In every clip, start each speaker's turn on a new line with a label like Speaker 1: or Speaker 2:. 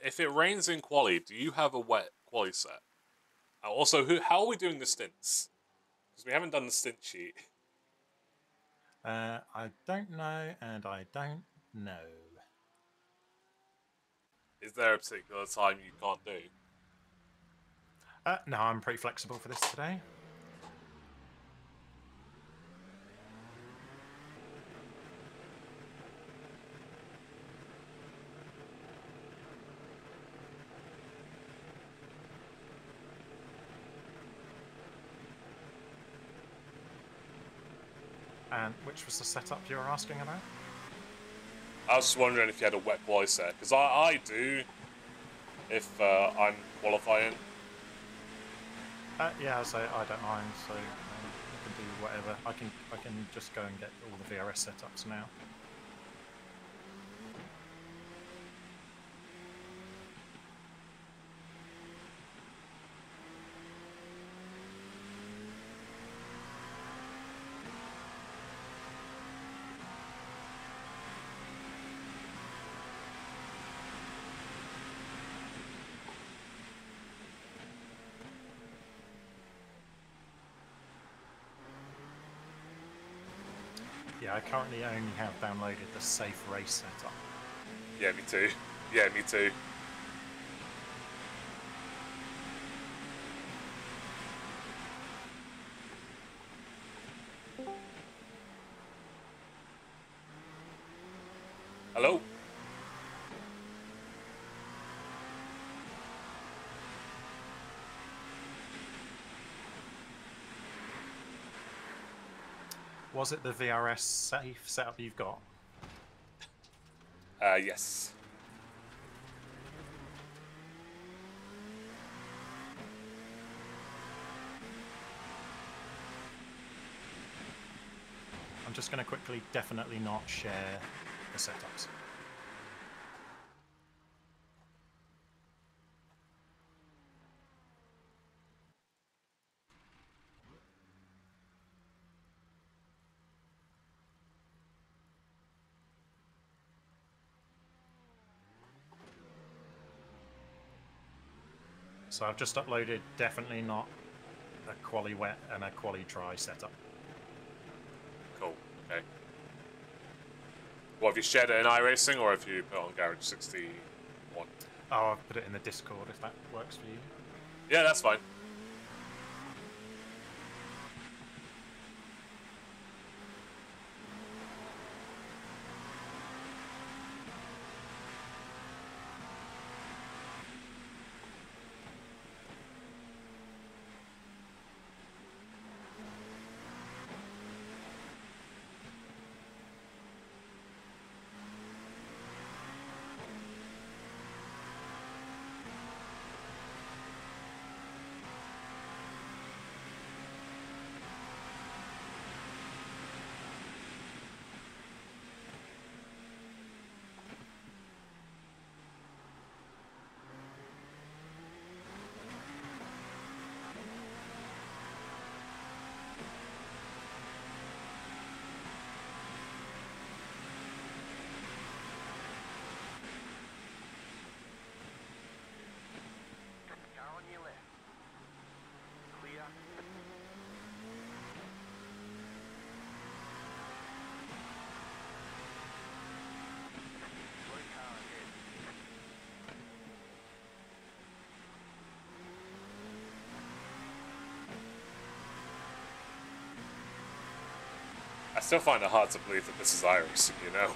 Speaker 1: If it rains in quali, do you have a wet quali set? Also, how are we doing the stints? Because we haven't done the stint sheet.
Speaker 2: I don't know, and I don't know.
Speaker 1: Is there a particular time you can't do?
Speaker 2: No, I'm pretty flexible for this today. And which was the setup you were asking about?
Speaker 1: I was just wondering if you had a wet quali set, because I do. If I'm qualifying.
Speaker 2: Yeah, so I don't mind. So I can do whatever. I can just go and get all the VRS setups now. Yeah, I currently only have downloaded the safe race setup.
Speaker 1: Yeah, me too. Yeah, me too. Hello?
Speaker 2: Was it the VRS safe setup you've got?
Speaker 1: Yes.
Speaker 2: I'm just going to quickly definitely not share the setups. So I've just uploaded definitely not a quali wet and a quali dry setup.
Speaker 1: Cool. Okay. What, have you shared it in iRacing, or have you put it on Garage 61?
Speaker 2: Oh, I've put it in the Discord if that works for you.
Speaker 1: Yeah, that's fine.
Speaker 3: On your left. Clear. Blue car ahead.
Speaker 1: I still find it hard to believe that this is iRacing, you know?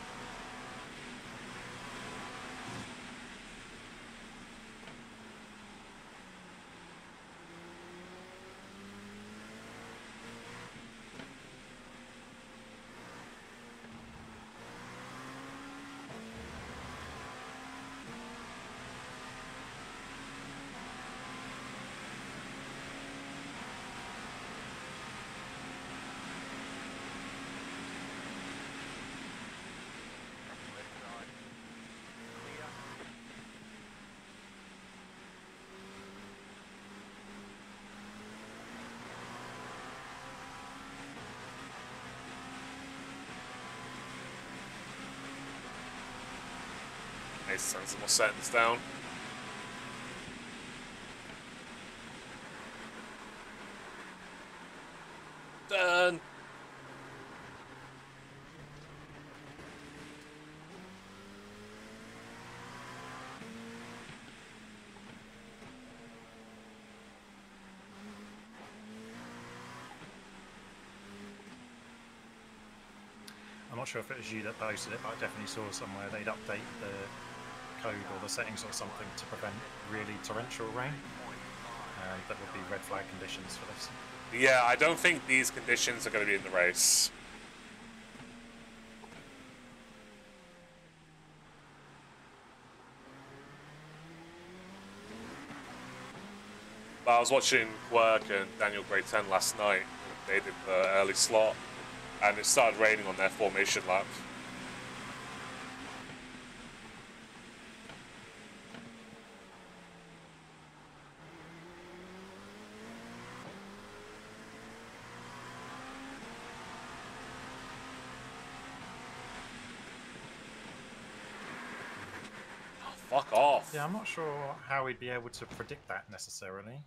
Speaker 1: Nice, thanks for setting this down. Done.
Speaker 2: I'm not sure if it was you that posted it, but I definitely saw somewhere they'd update the code or the settings or something to prevent really torrential rain. That would be red flag conditions for this.
Speaker 1: Yeah, I don't think these conditions are going to be in the race. But I was watching Quirk and Daniel Grade 10 last night. They did the early slot, and it started raining on their formation lap. Fuck off.
Speaker 2: Yeah, I'm not sure how we'd be able to predict that necessarily.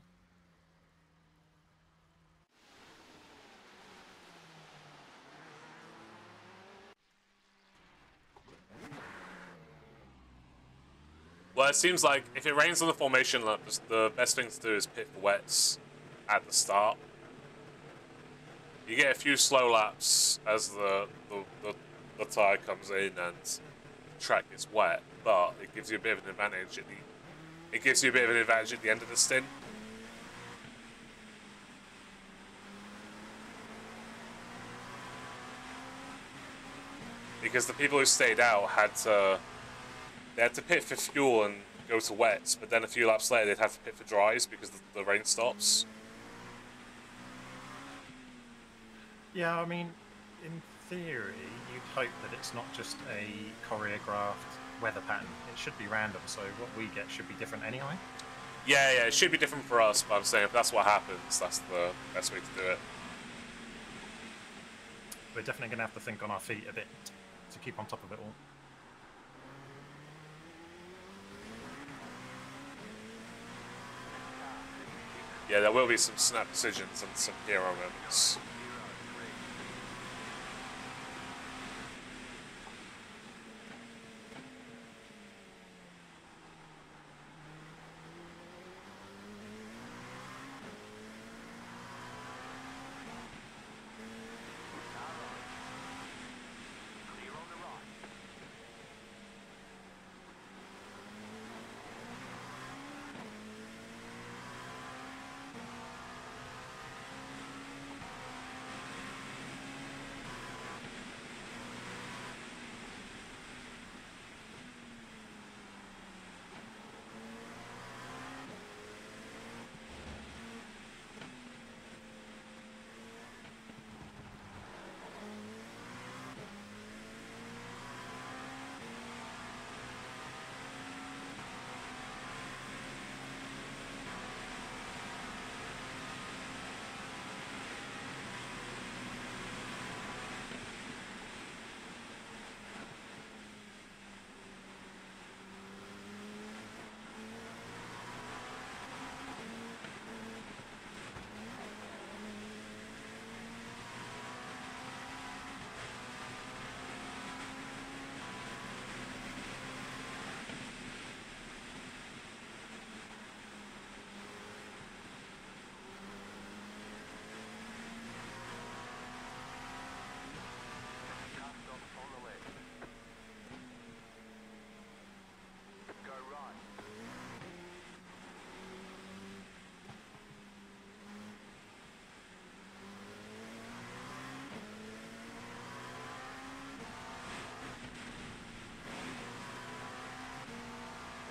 Speaker 1: Well, it seems like if it rains on the formation lap, the best thing to do is pit for wets at the start. You get a few slow laps as the tire comes in and the track gets wet, but it gives you a bit of an advantage at the end of the stint. Because the people who stayed out had to pit for fuel and go to wets, but then a few laps later they'd have to pit for dries because the rain stops.
Speaker 2: Yeah, I mean, in theory, you'd hope that it's not just a choreographed weather pattern. It should be random, so what we get should be different anyway.
Speaker 1: Yeah, it should be different for us, but I'm saying if that's what happens, that's the best way to do it.
Speaker 2: We're definitely going to have to think on our feet a bit to keep on top of it all.
Speaker 1: Yeah, there will be some snap decisions and some hero moments.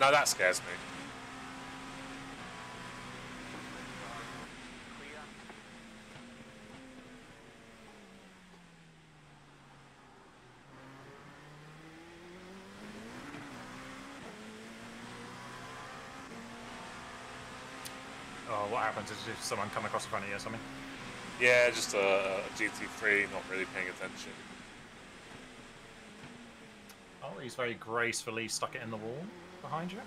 Speaker 1: Now that scares me.
Speaker 2: Oh, what happens is if someone come across in front of you or something?
Speaker 1: Yeah, just a GT3 not really paying attention.
Speaker 2: Oh, he's very gracefully stuck it in the wall behind you.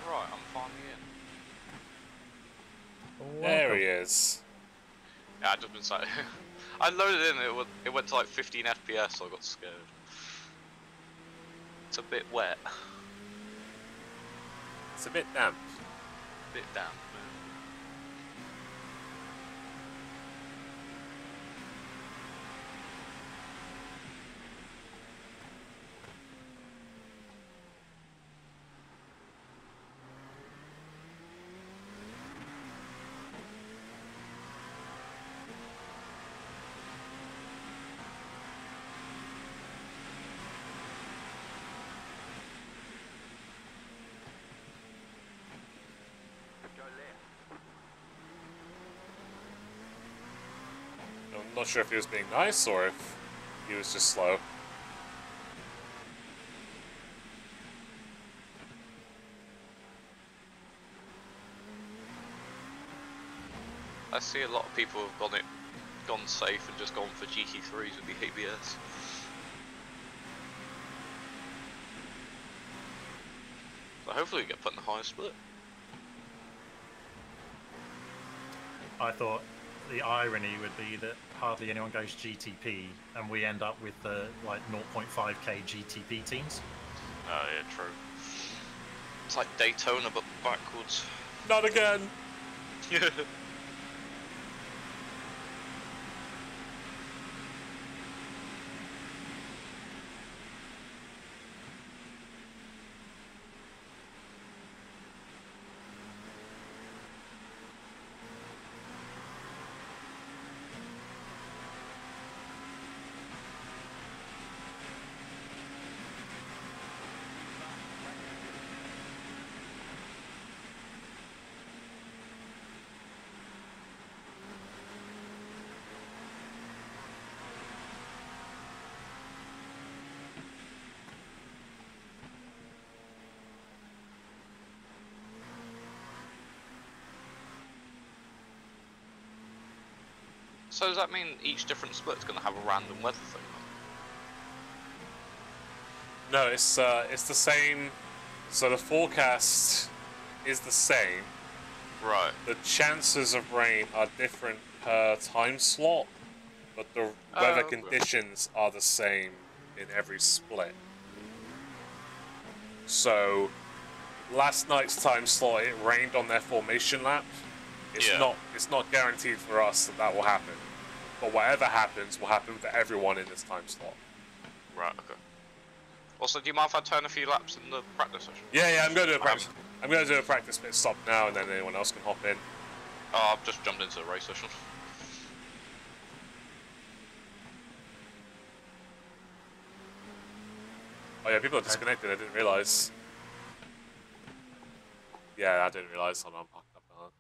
Speaker 4: Right, I'm finally in.
Speaker 1: There
Speaker 2: Welcome.
Speaker 1: he is.
Speaker 4: Yeah, I just been saying. I loaded in. It went to like 15 FPS, so I got scared. It's a bit wet.
Speaker 1: It's a bit damp.
Speaker 4: Bit damp.
Speaker 3: Go left.
Speaker 1: I'm not sure if he was being nice or if he was just slow.
Speaker 4: I see a lot of people have gone safe and just gone for GT3s with the ABS. So hopefully we get put in the highest split.
Speaker 2: I thought the irony would be that hardly anyone goes GTP, and we end up with the like 0.5k GTP teams.
Speaker 4: Oh yeah, true. It's like Daytona but backwards.
Speaker 1: Not again!
Speaker 4: So does that mean each different split's going to have a random weather thing?
Speaker 1: No, it's the same. So the forecast is the same.
Speaker 4: Right.
Speaker 1: The chances of rain are different per time slot, but the weather
Speaker 4: okay.
Speaker 1: conditions are the same in every split. So last night's time slot, it rained on their formation lap. It's not guaranteed for us that will happen. But whatever happens will happen for everyone in this time slot.
Speaker 4: Right, okay. Also, do you mind if I turn a few laps in the practice session?
Speaker 1: Yeah, I'm going to do a practice. I'm going to do a practice pit stop now, and then anyone else can hop in.
Speaker 4: Oh, I've just jumped into the race session.
Speaker 1: Oh yeah, people are disconnected. I didn't realize. Yeah, I didn't realize. Hold on, I'm parked up now.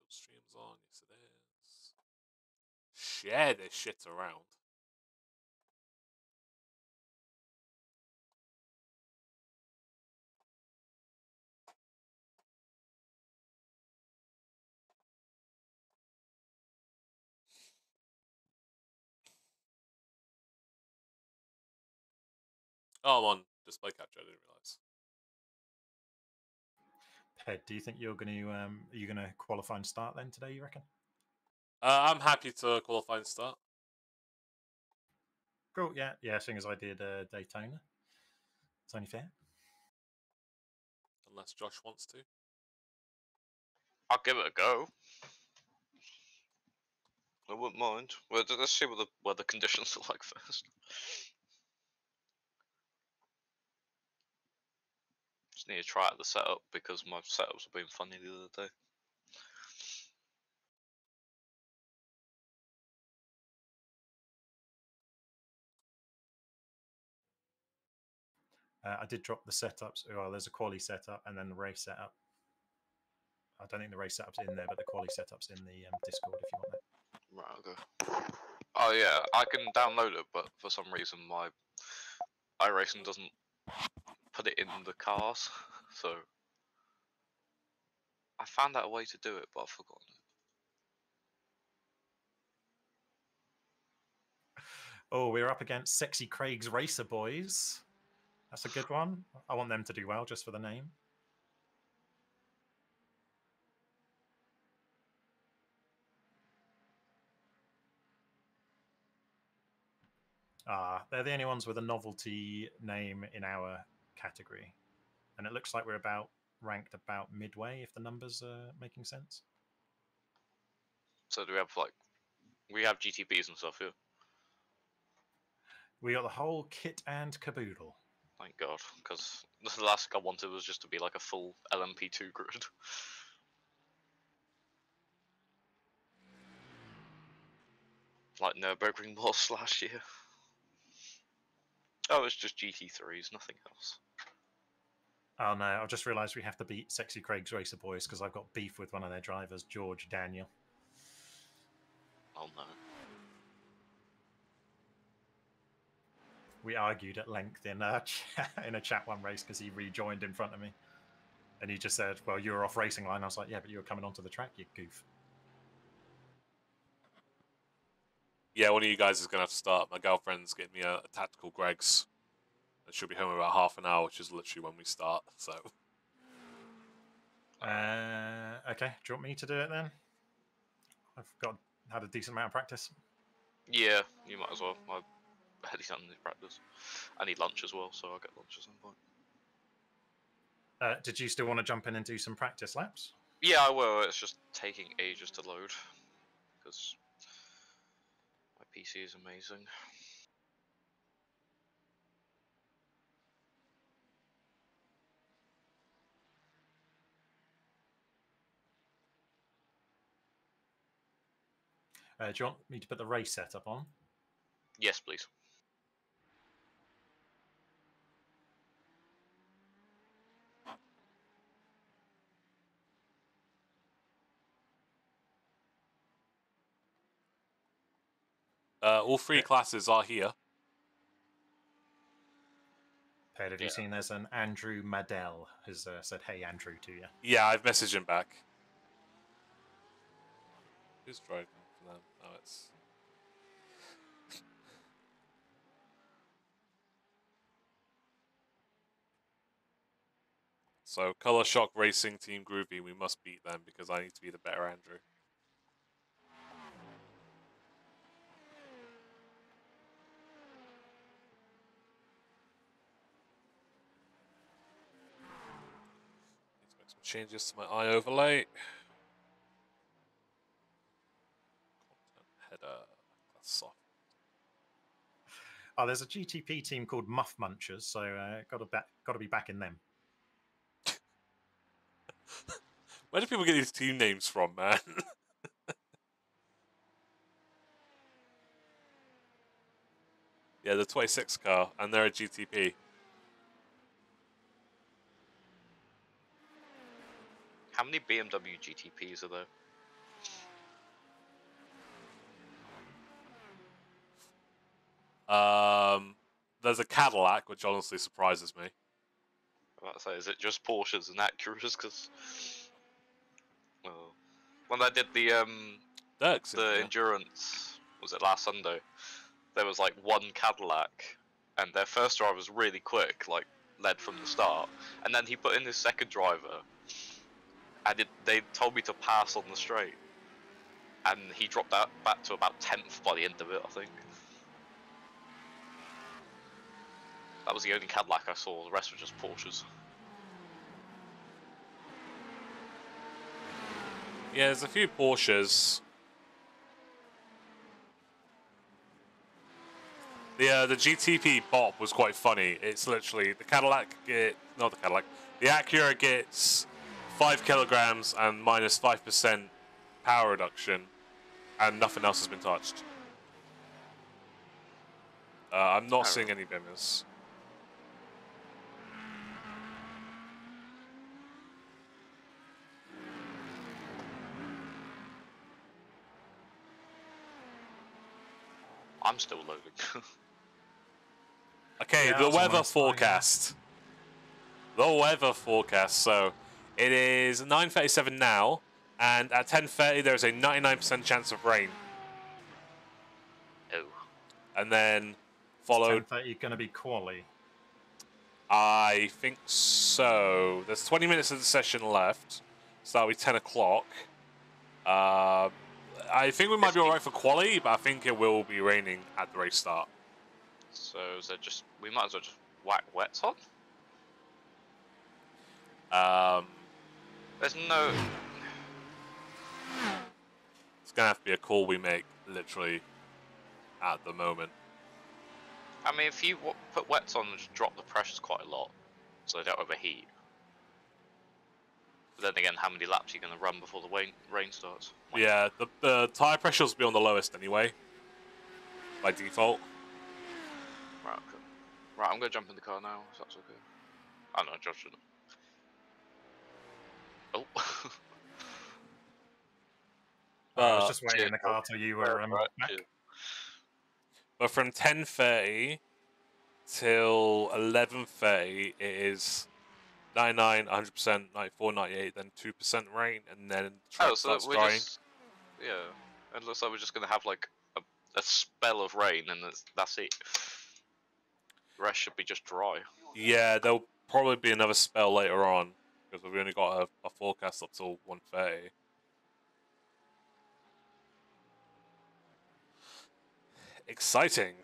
Speaker 1: Streams on, yes it is. Share this shit around. Oh, I'm on display capture. I didn't realize.
Speaker 2: Ped, do you think you're going to are you going to qualify and start then today? You reckon?
Speaker 1: I'm happy to qualify and start.
Speaker 2: Cool. Yeah, yeah. Seeing as I did Daytona, it's only fair.
Speaker 1: Unless Josh wants to.
Speaker 4: I'll give it a go. I wouldn't mind. Well, let's see what the conditions are like first. Just need to try out the setup because my setups have been funny the other day.
Speaker 2: I did drop the setups. Well, there's a quali setup and then the race setup. I don't think the race setup's in there, but the quali setup's in the Discord if you want that.
Speaker 4: Right, okay. Oh yeah, I can download it, but for some reason my iRacing doesn't put it in the cars, so I found out a way to do it, but I've forgotten it.
Speaker 2: Oh, we're up against Sexy Craig's Racer Boys. That's a good one. I want them to do well just for the name. They're the only ones with a novelty name in our category. And it looks like we're ranked about midway, if the numbers are making sense.
Speaker 4: So do we have we have GTPs and stuff here?
Speaker 2: We got the whole kit and caboodle.
Speaker 4: Thank God, because the last thing I wanted was just to be like a full LMP2 grid. Like Nürburgring was last year. Oh, it's just GT3s, nothing else.
Speaker 2: Oh no, I've just realised we have to beat Sexy Craig's Racer Boys because I've got beef with one of their drivers, George Daniel.
Speaker 4: Oh no.
Speaker 2: We argued at length in a chat one race because he rejoined in front of me. And he just said, well, you were off racing line. I was like, yeah, but you were coming onto the track, you goof.
Speaker 1: Yeah, one of you guys is going to have to start. My girlfriend's getting me a tactical Greg's. And she'll be home in about half an hour, which is literally when we start, so...
Speaker 2: Okay, do you want me to do it then? I've had a decent amount of practice.
Speaker 4: Yeah, you might as well. I barely done any practice. I need lunch as well, so I'll get lunch at some point.
Speaker 2: Did you still want to jump in and do some practice laps?
Speaker 4: Yeah, I will. It's just taking ages to load because my PC is amazing.
Speaker 2: Do you want me to put the race setup on?
Speaker 4: Yes, please.
Speaker 1: All three classes are here.
Speaker 2: Ped, have you seen there's an Andrew Madell has said, hey, Andrew, to you?
Speaker 1: Yeah, I've messaged him back. Who's driving for them? Oh, it's... So, Color Shock Racing Team Groovy, we must beat them because I need to be the better Andrew. Need to make some changes to my eye overlay. Content header. That's soft.
Speaker 2: Oh, there's a GTP team called Muff Munchers, so got to be back in them.
Speaker 1: Where do people get these team names from, man? Yeah, the 26 car, and they're a GTP.
Speaker 4: How many BMW GTPs are there?
Speaker 1: There's a Cadillac, which honestly surprises me.
Speaker 4: I was about to say, is it just Porsches and Acuras? Because when I did the
Speaker 1: Dirks,
Speaker 4: the endurance, was it last Sunday? There was like one Cadillac, and their first driver was really quick, like led from the start, and then he put in his second driver, and they told me to pass on the straight, and he dropped that back to about 10th by the end of it, I think. That was the only Cadillac I saw. The rest were just Porsches.
Speaker 1: Yeah, there's a few Porsches. The GTP bop was quite funny. It's literally the Acura gets 5 kilograms and minus 5% power reduction, and nothing else has been touched. I'm not seeing any bimmers.
Speaker 4: I'm still loading.
Speaker 1: Okay,
Speaker 2: Yeah,
Speaker 1: the
Speaker 2: that's
Speaker 1: weather
Speaker 2: almost fine, yeah.
Speaker 1: forecast. The weather forecast. So it is 9:37 now, and at 10:30 there is a 99% chance of rain,
Speaker 4: Oh.
Speaker 1: and then followed.
Speaker 2: 10:30 going to be quali.
Speaker 1: I think so. There's 20 minutes of the session left, so that'll be 10 o'clock. I think we might be alright for quali, but I think it will be raining at the race start.
Speaker 4: So is there we might as well just whack wets on? There's no...
Speaker 1: It's gonna have to be a call we make literally at the moment.
Speaker 4: I mean, if you put wets on and just drop the pressures quite a lot, so they don't overheat. But then again, how many laps are you going to run before the rain starts?
Speaker 1: Yeah, the tyre pressures will be on the lowest anyway, by default.
Speaker 4: Right, okay. Right, I'm going to jump in the car now, if that's okay. Oh no, Josh shouldn't. Oh.
Speaker 2: I was just waiting in the car till you were back.
Speaker 1: But from 10:30 till 11:30, it is 99, 100%, 94, 98, then 2% rain, and then the track starts drying.
Speaker 4: Yeah, it looks like we're just going to have like a spell of rain, and that's it. The rest should be just dry.
Speaker 1: Yeah, there'll probably be another spell later on, because we've only got a forecast up till 1:30. Exciting.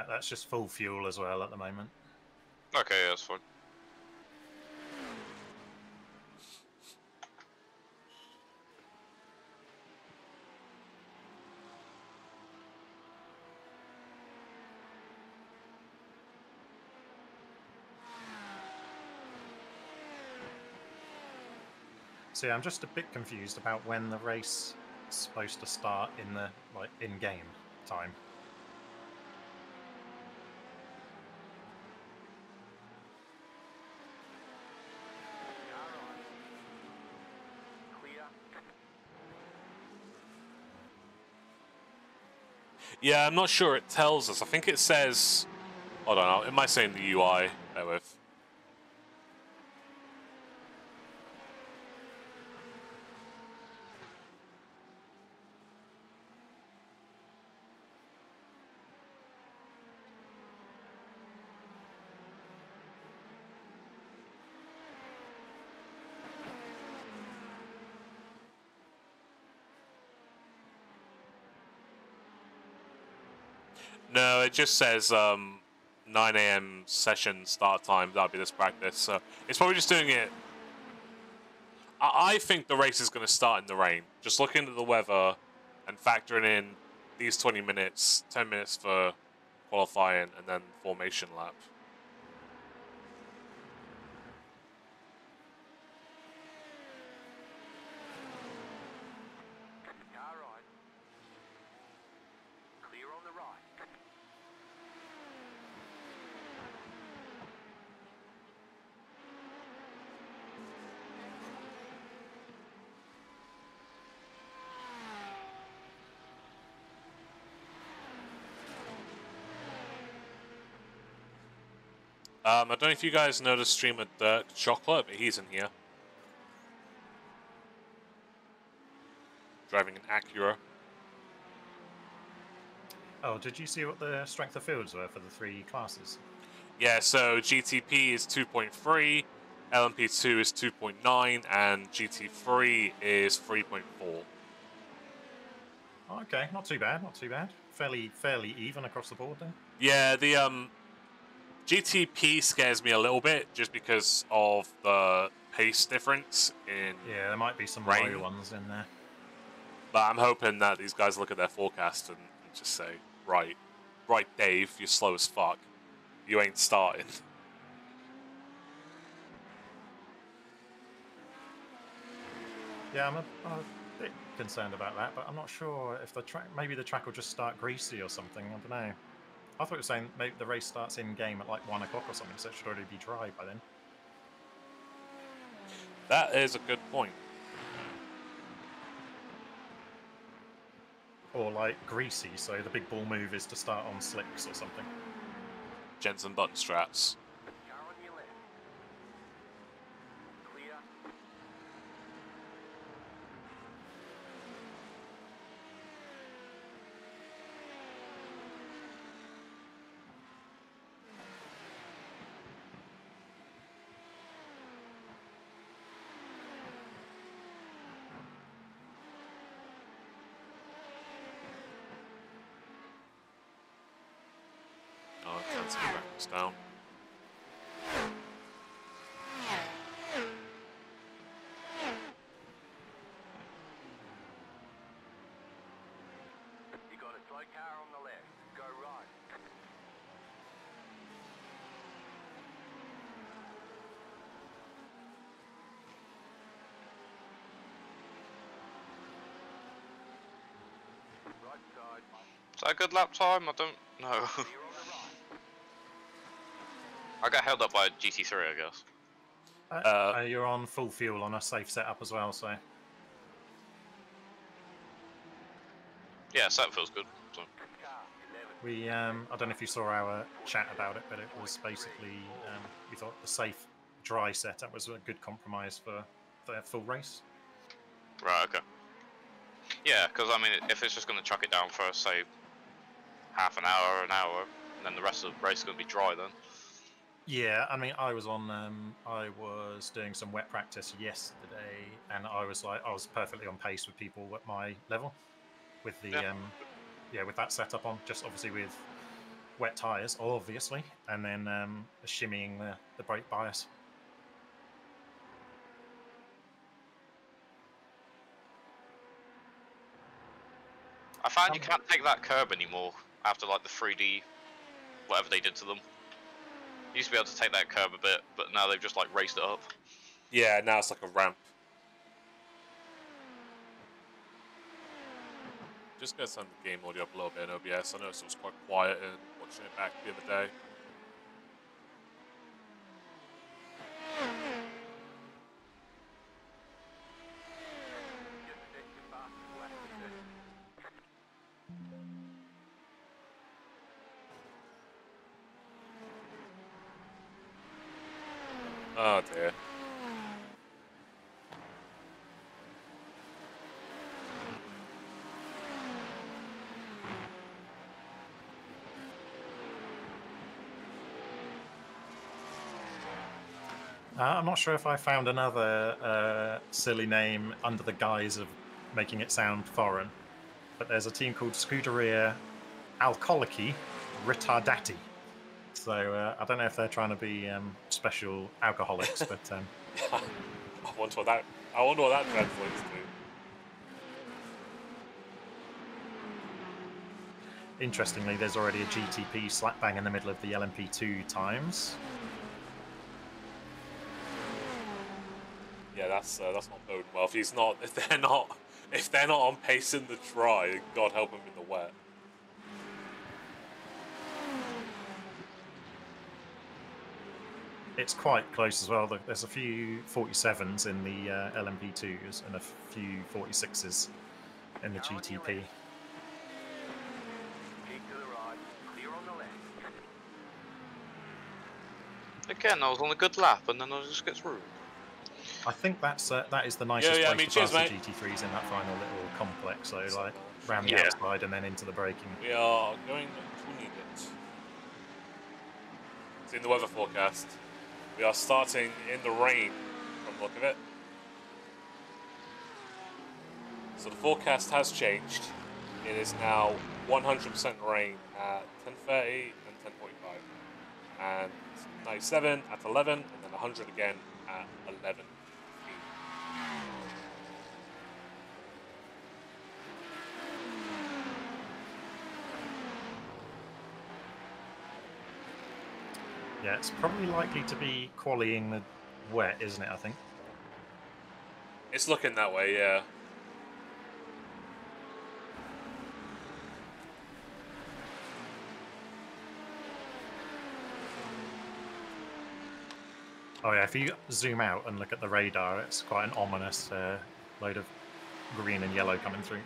Speaker 2: That's just full fuel as well at the moment.
Speaker 4: Okay, yeah, that's fine.
Speaker 2: See, I'm just a bit confused about when the race is supposed to start in the in-game time.
Speaker 3: Clear.
Speaker 1: Yeah, I'm not sure it tells us. I think it says... Hold on, it might say in the UI. Bear with. No, it just says 9 AM session start time. That'll be this practice. So it's probably just doing it. I think the race is going to start in the rain. Just looking at the weather and factoring in these 20 minutes, 10 minutes for qualifying, and then formation lap.
Speaker 3: Car right. Clear on the right.
Speaker 1: I don't know if you guys know the streamer Dirk Chocolate, but he's in here. Driving an Acura.
Speaker 2: Oh, did you see what the strength of fields were for the 3 classes?
Speaker 1: Yeah, so GTP is 2.3, LMP2 is 2.9, and GT3 is 3.4.
Speaker 2: Oh, okay, not too bad, not too bad. Fairly even across the board then.
Speaker 1: Yeah, the GTP scares me a little bit just because of the pace difference in
Speaker 2: Yeah, there might be some
Speaker 1: rain.
Speaker 2: low ones in there.
Speaker 1: But I'm hoping that these guys look at their forecast and just say, right, Dave, you're slow as fuck. You ain't starting.
Speaker 2: Yeah, I'm a bit concerned about that, but I'm not sure if the track. Maybe the track will just start greasy or something. I don't know. I thought it was saying maybe the race starts in game at like 1 o'clock or something, so it should already be dry by then.
Speaker 1: That is a good point.
Speaker 2: Or like greasy, so the big ball move is to start on slicks or something.
Speaker 1: Jensen button straps.
Speaker 3: Car on your left. Clear.
Speaker 1: Oh, I can't see the graphics down.
Speaker 3: You got a slow car on the left. Go right. Right side.
Speaker 4: Is that a good lap time? I don't know.
Speaker 3: Clear on the right.
Speaker 4: I got held up by a GT3, I guess.
Speaker 2: You're on full fuel on a safe setup as well, so
Speaker 4: Yeah, setup feels good. So.
Speaker 3: Car 11.
Speaker 2: we. I don't know if you saw our chat about it, but it was basically we thought the safe dry setup was a good compromise for the full race.
Speaker 4: Right, okay. Yeah, because I mean, if it's just going to chuck it down for, say, half an hour, and then the rest of the race is going to be dry then.
Speaker 2: Yeah, I mean, I was doing some wet practice yesterday, and I was perfectly on pace with people at my level, with the with that setup on, just obviously with wet tires, obviously, and then shimmying the brake bias.
Speaker 4: I found you can't take that curb anymore after like the 3D, whatever they did to them. You used to be able to take that curb a bit, but now they've just like raised it up.
Speaker 1: Yeah, now it's like a ramp. Just gonna turn the game audio up a little bit in OBS. I noticed it was quite quiet and watching it back the other day.
Speaker 3: Get the second fastest lap in the session.
Speaker 1: Oh dear.
Speaker 2: I'm not sure if I found another silly name under the guise of making it sound foreign, but there's a team called Scuderia Alcolici Retardati. So I don't know if they're trying to be special alcoholics, but
Speaker 1: I wonder what that translates to.
Speaker 2: interestingly, there's already a GTP slap bang in the middle of the LMP2 times.
Speaker 1: Yeah, that's not boding well. If they're not on pace in the try, God help them in the wet.
Speaker 2: It's quite close as well. There's a few 47s in the LMP2s and a few 46s in the GTP.
Speaker 3: Keep to the right. Clear on the left.
Speaker 4: Again, I was on a good lap, and then I just gets ruined.
Speaker 2: I think that is the nicest
Speaker 1: Yeah, I
Speaker 2: place
Speaker 1: mean,
Speaker 2: to
Speaker 1: cheers,
Speaker 2: pass the
Speaker 1: mate.
Speaker 2: GT3s in that final little complex. So like round the
Speaker 4: Yeah.
Speaker 2: outside and then into the braking.
Speaker 1: We are going to need it. It's in the weather forecast. We are starting in the rain, from the look of it. So the forecast has changed. It is now 100% rain at 10:30 and 10:45, and 97 at 11, and then 100 again at 11.
Speaker 2: Yeah, it's probably likely to be quallying the wet, isn't it? I think.
Speaker 1: It's looking that way, yeah.
Speaker 2: Oh yeah, if you zoom out and look at the radar, it's quite an ominous load of green and yellow coming through.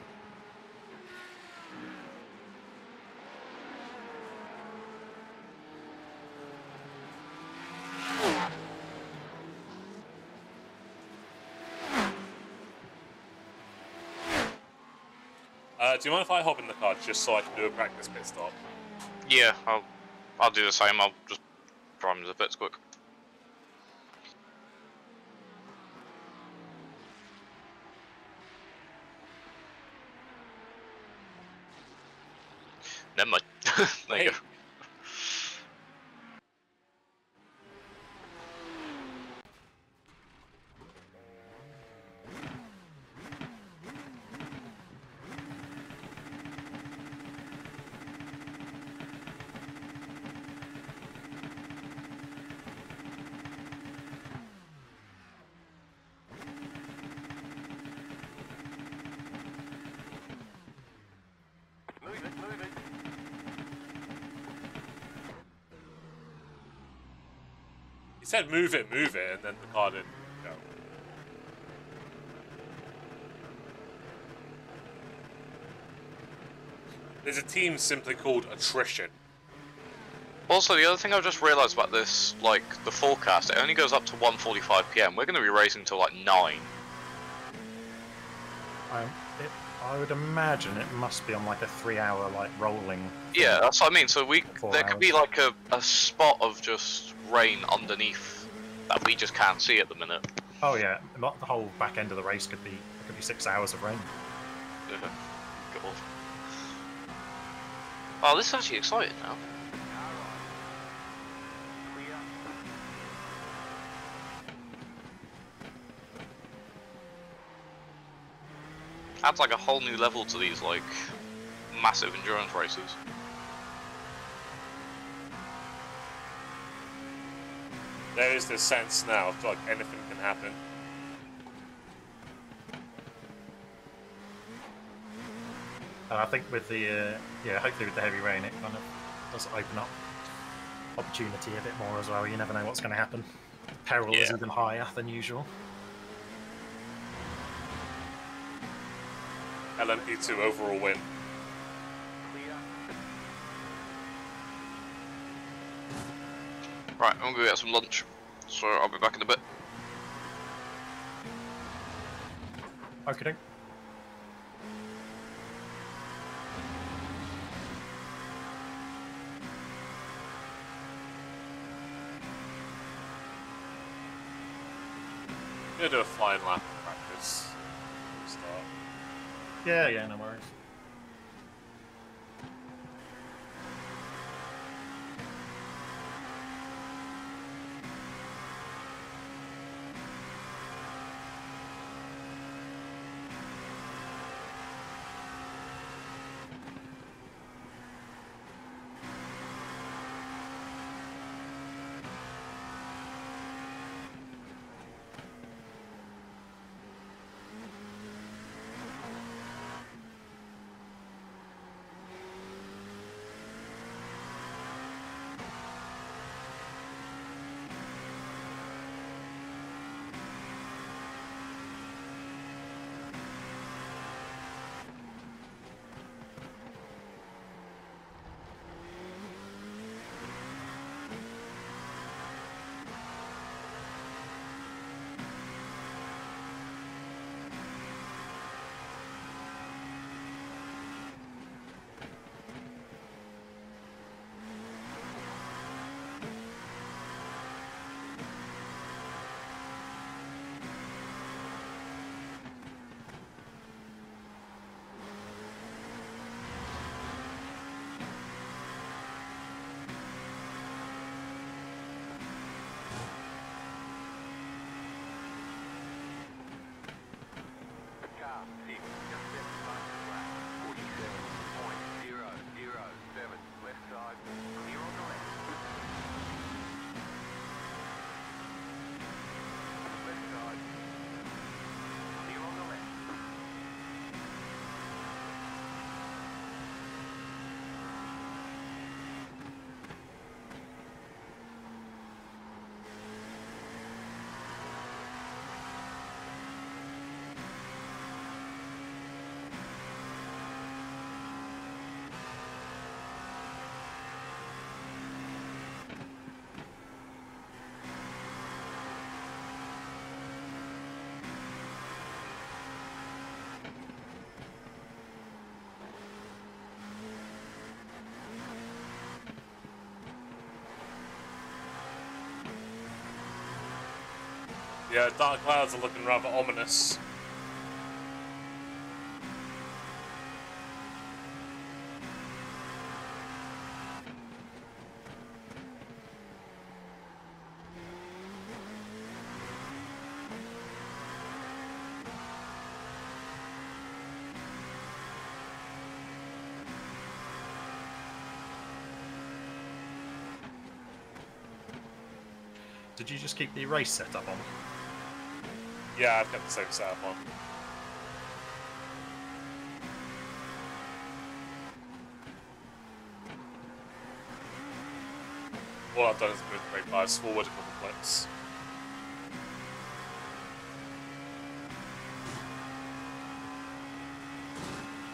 Speaker 1: Do you mind if I hop in the car just so I can do a practice pit stop?
Speaker 4: Yeah, I'll do the same. I'll just prime the bits quick. Never mind. There you
Speaker 1: Hey.
Speaker 4: go.
Speaker 3: Move it, move it.
Speaker 1: He said move it, and then the car didn't go. There's a team simply called Attrition.
Speaker 4: Also, the other thing I've just realised about this, like the forecast, it only goes up to 1:45 PM. We're going to be racing till like 9.
Speaker 2: I would imagine it must be on like a 3-hour like rolling.
Speaker 4: Yeah, that's what I mean. So there could
Speaker 2: hours.
Speaker 4: be like a spot of just rain underneath that we just can't see at the minute.
Speaker 2: Oh yeah, not the whole back end of the race could be 6 hours of rain.
Speaker 4: God. Oh, this is actually exciting now.
Speaker 3: Clear.
Speaker 4: Adds like a whole new level to these like massive endurance races.
Speaker 1: There is this sense now of like anything can happen.
Speaker 2: And I think with the hopefully with the heavy rain, it kind of does open up opportunity a bit more as well. You never know what's going to happen. The peril is
Speaker 4: Yeah.
Speaker 2: even higher than usual.
Speaker 1: LMP2 overall win.
Speaker 3: Clear.
Speaker 4: Right, I'm gonna go get some lunch, so I'll be back in a bit.
Speaker 2: Okay.
Speaker 1: I'm gonna do a flying lap in practice. Start.
Speaker 2: Yeah, no worries.
Speaker 1: Yeah, dark clouds are looking rather ominous.
Speaker 2: Did you just keep the race setup on?
Speaker 1: Yeah, I've got the same setup on. All I've done is move the brake bias forward a couple clicks.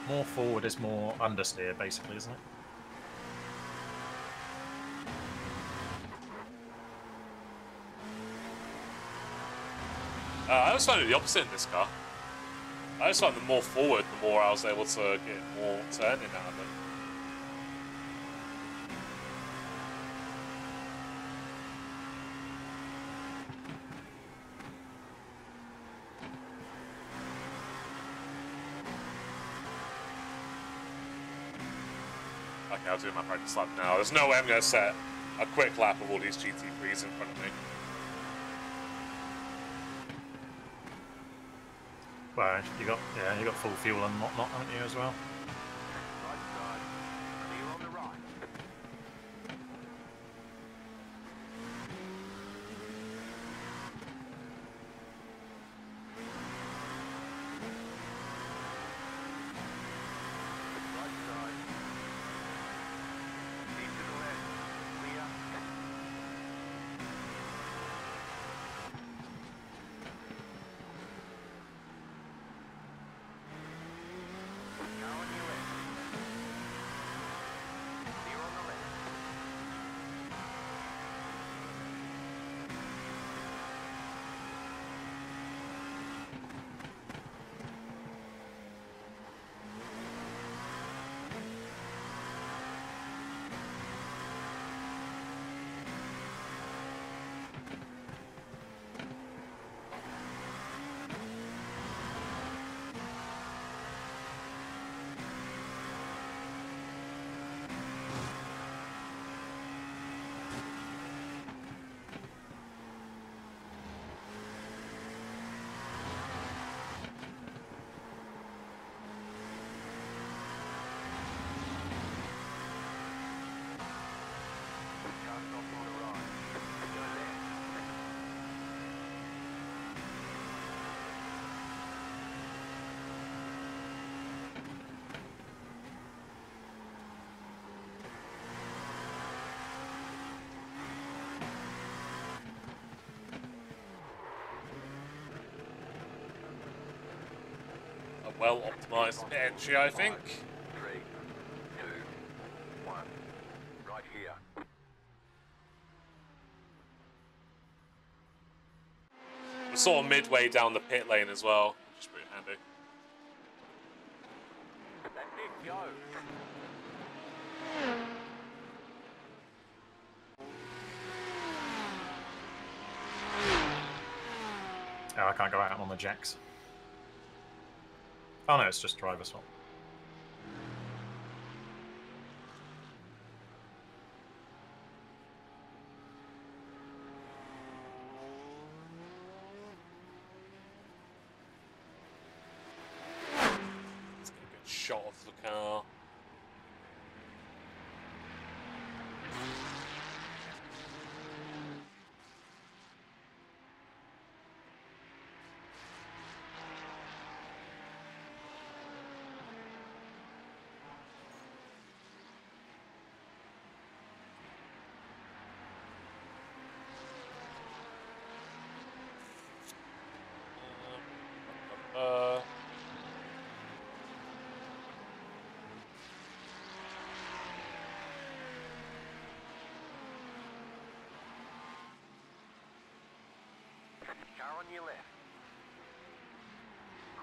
Speaker 2: More forward is more understeer, basically, isn't it?
Speaker 1: I always find it the opposite in this car. I just find the more forward, the more I was able to get more turning out of it. Okay, I'll do my practice lap now. There's no way I'm going to set a quick lap of all these GT3s in front of me.
Speaker 2: Well, you got full fuel and whatnot, haven't you, as well?
Speaker 3: Right side. Clear on the right. Right side. Keep to the left. Clear. Now on your left. Clear on the left. Car stop on the right. Your left.
Speaker 1: A well-optimized pit entry, I think.
Speaker 3: 3, 2, 1. Right here.
Speaker 1: We're sort of midway down the pit lane as well, which is pretty handy.
Speaker 3: That's it, go.
Speaker 2: Oh, I can't go out on the jacks. Oh no, it's just driver swap.
Speaker 1: Let's get a good shot of the car.
Speaker 3: Car on your left.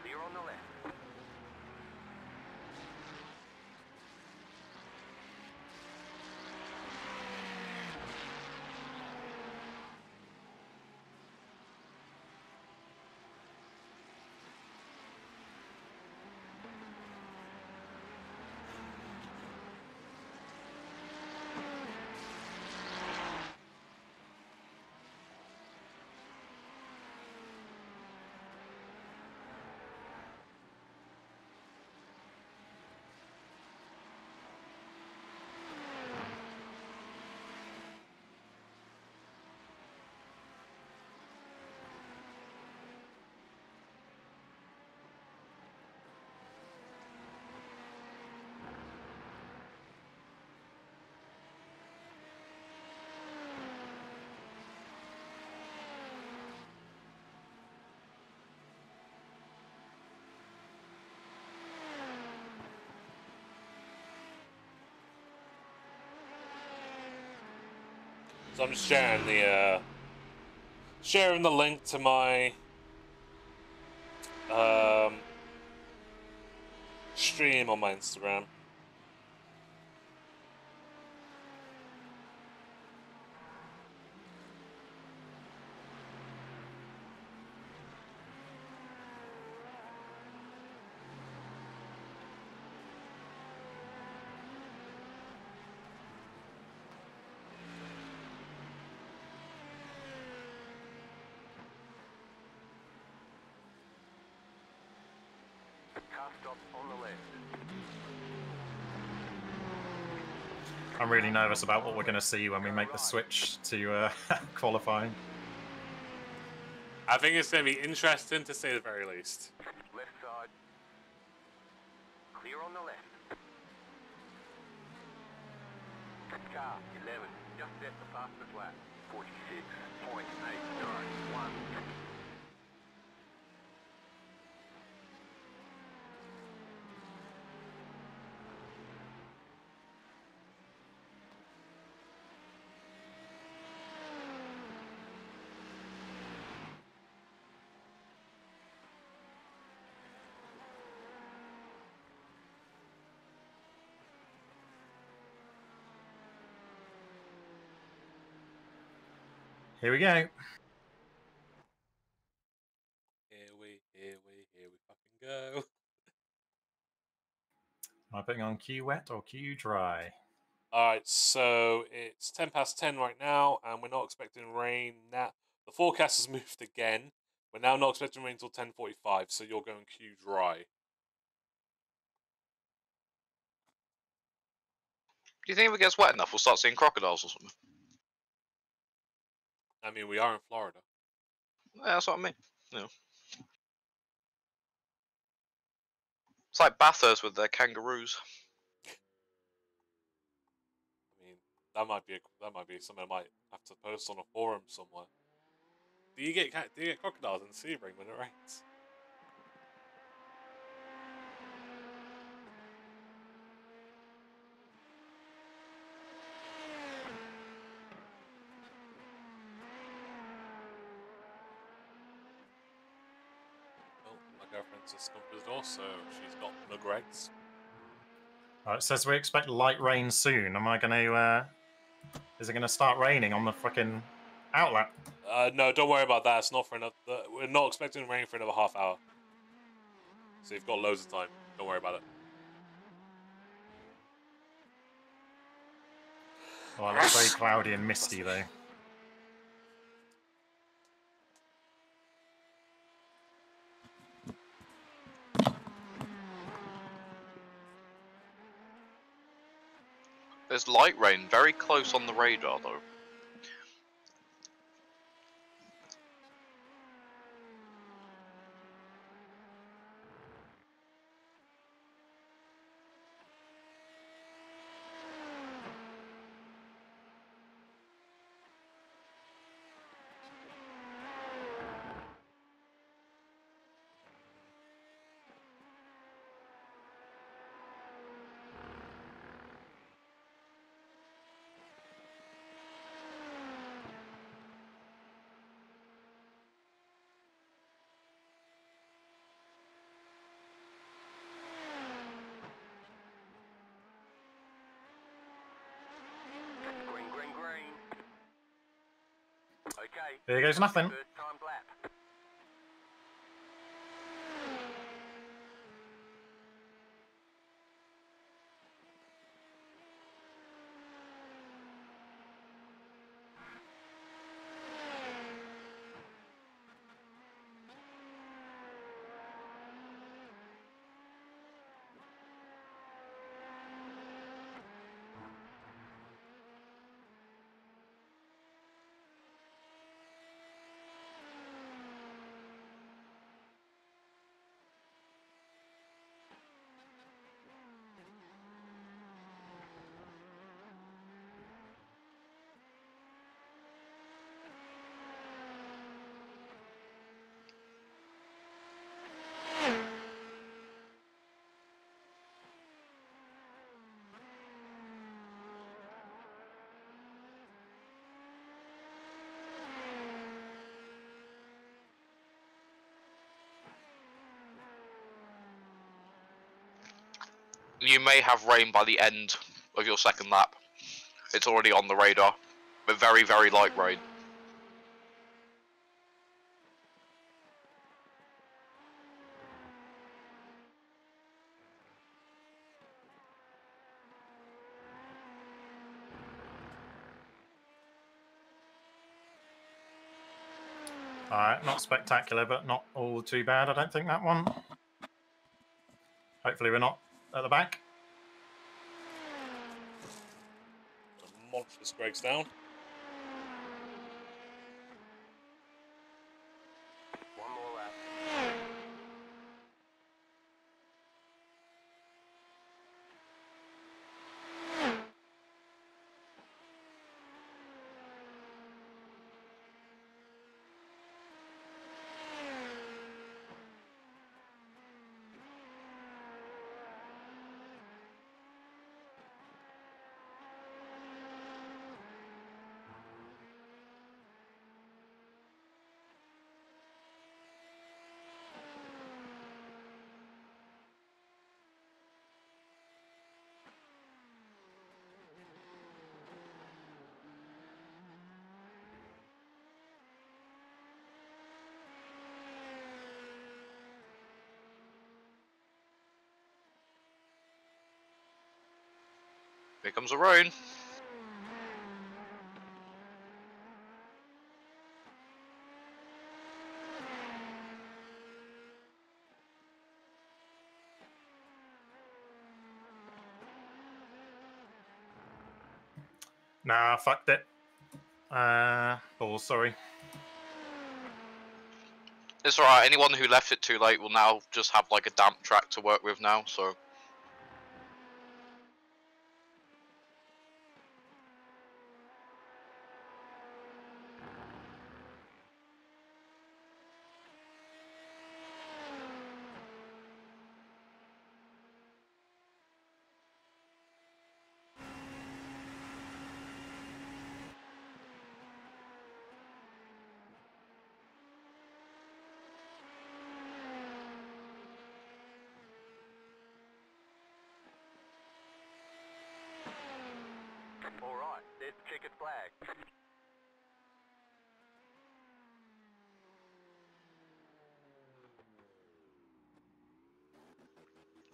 Speaker 3: Clear on the left.
Speaker 1: So I'm just sharing the link to my stream on my Instagram.
Speaker 3: Car stop on the left.
Speaker 2: I'm really nervous about what we're going to see when we make the switch to qualifying.
Speaker 1: I think it's going to be interesting to say the very least.
Speaker 3: Left side. Clear on the left. Car 11. Just set the fastest lap. 46.891.
Speaker 2: Here we go.
Speaker 1: Here we fucking go.
Speaker 2: Am I putting on Q wet or Q dry?
Speaker 1: Alright, so it's 10 past 10 right now, and we're not expecting rain now. The forecast has moved again. We're now not expecting rain until 10:45, so you're going Q dry.
Speaker 4: Do you think if it gets wet enough, we'll start seeing crocodiles or something?
Speaker 1: I mean, we are in Florida.
Speaker 4: Yeah, that's what I mean. You know. It's like Bathurst with their kangaroos.
Speaker 1: I mean, that might be something I might have to post on a forum somewhere. Do you get crocodiles in Sebring when it rains? Well, my girlfriend's just come through the door, so she's got mug rags.
Speaker 2: It says we expect light rain soon. Am I going to... is it going to start raining on the fucking outlet?
Speaker 1: No, don't worry about that. It's not for another. We're not expecting rain for another half hour. So you've got loads of time. Don't worry about it.
Speaker 2: Oh, it looks very cloudy and misty, though.
Speaker 4: There's light rain very close on the radar, though.
Speaker 3: Green, green, green. Okay.
Speaker 2: There goes nothing.
Speaker 3: First time lap.
Speaker 4: You may have rain by the end of your second lap. It's already on the radar, but very, very light rain.
Speaker 2: Alright, not spectacular, but not all too bad, I don't think, that one. Hopefully we're not at the back.
Speaker 1: A monstrous breaks down.
Speaker 3: One more lap.
Speaker 4: Here comes the rain.
Speaker 2: Nah, fucked it. Balls, sorry.
Speaker 4: It's alright, anyone who left it too late will now just have like a damp track to work with now, so.
Speaker 3: All right, there's the checkered flag.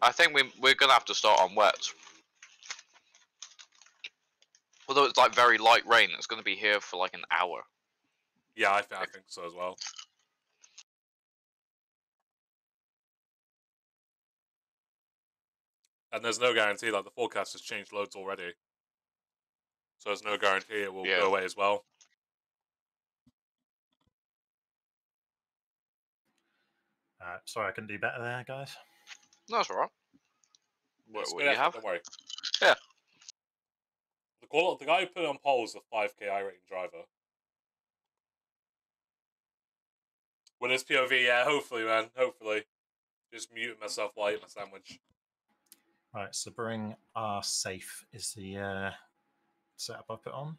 Speaker 4: I think we're gonna have to start on wets. Although it's like very light rain, it's gonna be here for like an hour.
Speaker 1: Yeah, I think so as well. And there's no guarantee, like the forecast has changed loads already. So there's no guarantee it will go away as well.
Speaker 2: Sorry I couldn't do better there, guys.
Speaker 4: No, that's alright.
Speaker 1: It's
Speaker 4: What
Speaker 1: good
Speaker 4: do you
Speaker 1: effort,
Speaker 4: have?
Speaker 1: don't worry.
Speaker 4: Yeah.
Speaker 1: The guy who put it on pole is a 5k iRacing driver. With his POV, yeah, hopefully, man, hopefully. Just muting myself while I eat my sandwich.
Speaker 2: Right, Sebring are safe is the setup I put on.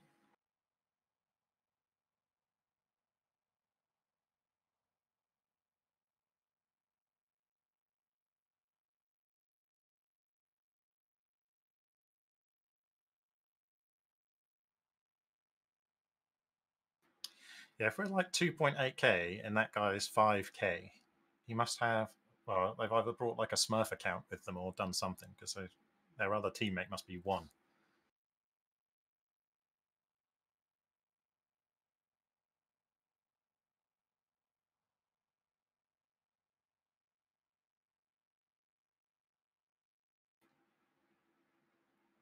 Speaker 2: Yeah, if we're like 2.8k and that guy's 5k, he must have, well, they've either brought like a Smurf account with them or done something, because their other teammate must be 1.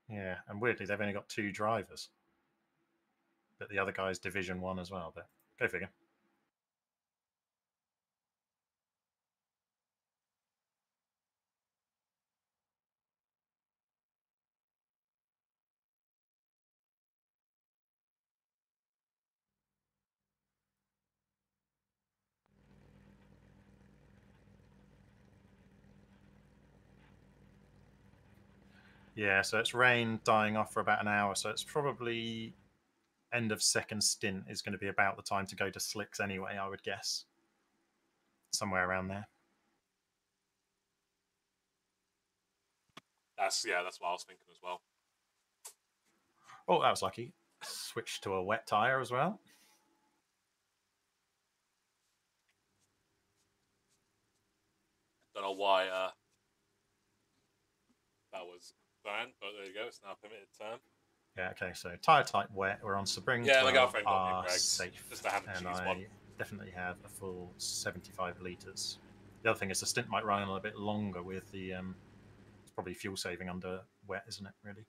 Speaker 2: Yeah, and weirdly, they've only got 2 drivers. But the other guy's Division 1 as well, but go figure. Yeah, so it's rain dying off for about an hour, so it's probably end of second stint is going to be about the time to go to slicks anyway, I would guess. Somewhere around there.
Speaker 1: That's what I was thinking as well.
Speaker 2: Oh, that was lucky. Switch to a wet tyre as well.
Speaker 1: Don't know why that was banned, but there you go. It's now a permitted turn.
Speaker 2: Yeah, okay, so tyre type wet. We're on Sebring
Speaker 1: Yeah, my
Speaker 2: 12
Speaker 1: girlfriend got me a
Speaker 2: are
Speaker 1: Greg's.
Speaker 2: safe.
Speaker 1: Just a ham and
Speaker 2: And
Speaker 1: cheese
Speaker 2: I
Speaker 1: one.
Speaker 2: definitely have a full 75 litres. The other thing is the stint might run a bit longer with the... it's probably fuel saving under wet, isn't it, really?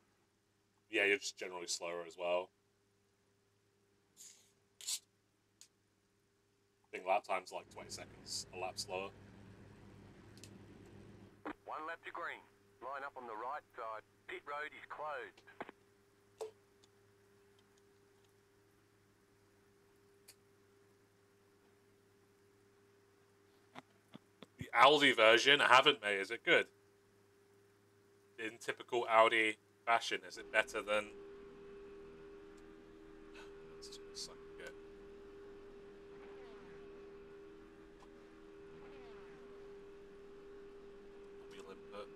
Speaker 1: Yeah, you're just generally slower as well. I think lap time's like 20 seconds a lap slower.
Speaker 3: 1 lap to green. Line up on the right side. Pit road is closed.
Speaker 1: The Audi version, I haven't, mate. Is it good? In typical Audi fashion, is it better than... Let's just suck it. Wheel input.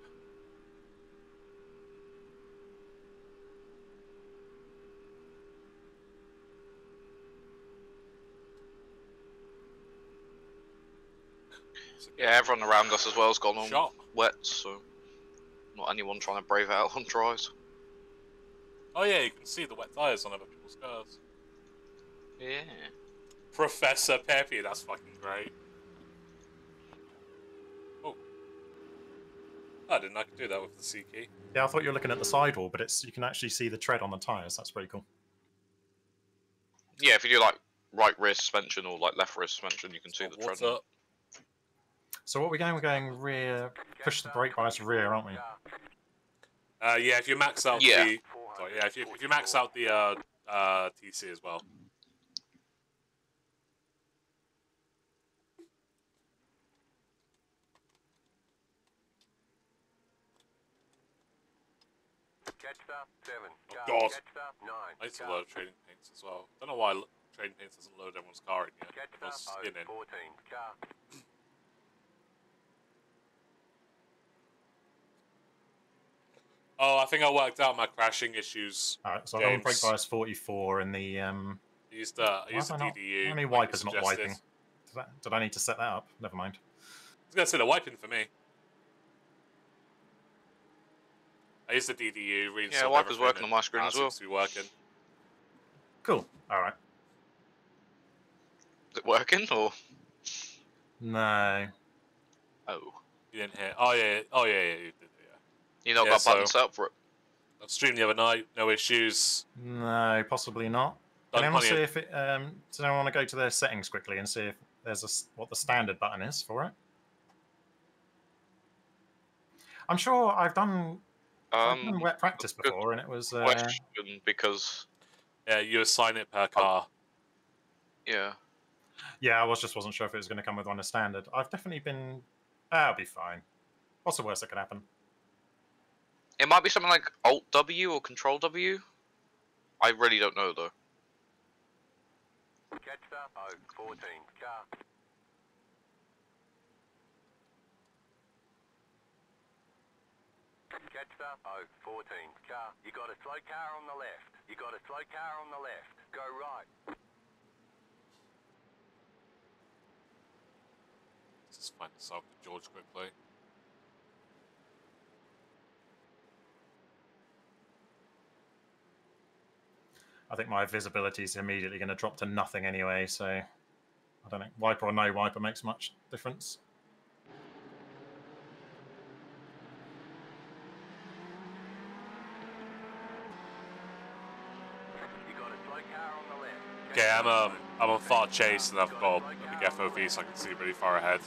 Speaker 4: Yeah, everyone around us as well has gone on
Speaker 1: Shot.
Speaker 4: wet, so not anyone trying to brave out on dries.
Speaker 1: Oh yeah, you can see the wet tyres on other people's cars.
Speaker 4: Yeah.
Speaker 1: Professor Peppy, that's fucking great. Oh. I didn't know I could do that with the C key.
Speaker 2: Yeah, I thought you were looking at the sidewall, but you can actually see the tread on the tyres. That's pretty cool.
Speaker 4: Yeah, if you do like right rear suspension or like left rear suspension, you can see the tread.
Speaker 1: What's up?
Speaker 2: So what are we going? We're going rear, push the brake bias rear, aren't we?
Speaker 1: Yeah, if you max out
Speaker 4: Yeah.
Speaker 1: the... Sorry, yeah, if you max out the TC as well.
Speaker 3: Jetstar 7.
Speaker 1: Oh, God.
Speaker 3: Jetstar 9.
Speaker 1: I need to load trading paints as well. Don't know why trading paints doesn't load everyone's car in yet. It was
Speaker 3: Jetstar
Speaker 1: in.
Speaker 3: 14. Car.
Speaker 1: Oh, I think I worked out my crashing issues.
Speaker 2: Alright, so I'm on brake bias 44 in the...
Speaker 1: I used the DDU.
Speaker 2: Why are my
Speaker 1: like
Speaker 2: wipers
Speaker 1: you
Speaker 2: not
Speaker 1: suggested.
Speaker 2: wiping? Did I need to set that up? Never mind.
Speaker 1: I was going to say they're wiping for me. I used the DDU.
Speaker 4: Yeah, wipers working on my screen as well.
Speaker 1: Seems to be working.
Speaker 2: Cool. Alright.
Speaker 4: Is it working or?
Speaker 2: No.
Speaker 4: Oh.
Speaker 1: You didn't hear. Oh yeah. You did. Yeah.
Speaker 4: You not
Speaker 1: Yeah,
Speaker 4: got buttons set up for it?
Speaker 1: I streamed the other night. No issues.
Speaker 2: No, possibly not. Can anyone see if it... does anyone want to go to their settings quickly and see if there's what the standard button is for it? I'm sure I've done wet practice before, and it was...
Speaker 4: Question, because...
Speaker 1: Yeah, you assign it per car.
Speaker 4: Yeah.
Speaker 2: Yeah, I wasn't sure if it was going to come with one as standard. I've definitely been... I'll be fine. What's the worst that could happen?
Speaker 4: It might be something like Alt W or Control W. I really don't know though.
Speaker 3: Jetstar 14. Car. Jetstar 14. Car. You got a slow car on the left. You got a slow car on the left. Go right.
Speaker 1: Let's just find this out with George quickly.
Speaker 2: I think my visibility is immediately going to drop to nothing anyway, so I don't know. Wiper or no wiper makes much difference.
Speaker 3: You got a slow car on the left.
Speaker 1: Okay, I'm on far chase and I've got a big FOV so I can see really far ahead.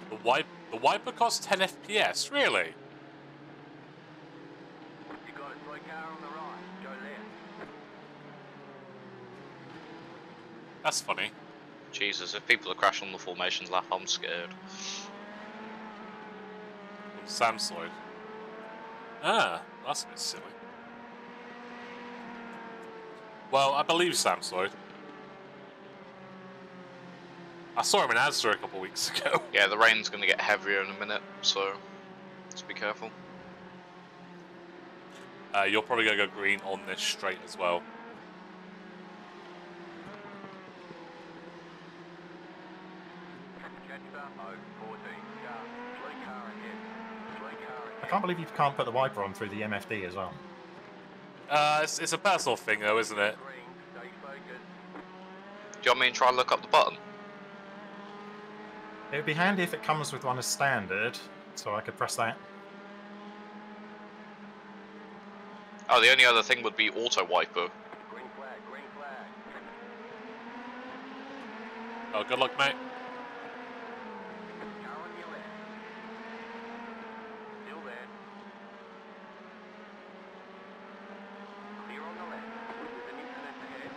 Speaker 1: The wiper costs 10 FPS, really?
Speaker 3: You got a slow car on the right. Go left.
Speaker 1: That's funny.
Speaker 4: Jesus, if people are crashing on the formations lap, I'm scared.
Speaker 1: Samsloid. Ah, that's a bit silly. Well, I believe Samsloid. I saw him in Asda a couple weeks ago.
Speaker 4: Yeah, the rain's going to get heavier in a minute, so let's be careful.
Speaker 1: You're probably going to go green on this straight as well.
Speaker 2: I can't believe you can't put the wiper on through the MFD as well.
Speaker 1: It's a personal thing though, isn't it?
Speaker 4: Do you want me to try and look up the button?
Speaker 2: It would be handy if it comes with one as standard, so I could press that.
Speaker 4: Oh, the only other thing would be auto wiper.
Speaker 3: Green flag, green flag.
Speaker 1: Oh, good luck, mate.
Speaker 3: Car on your left. Still there. Clear on the left. There's an incident ahead.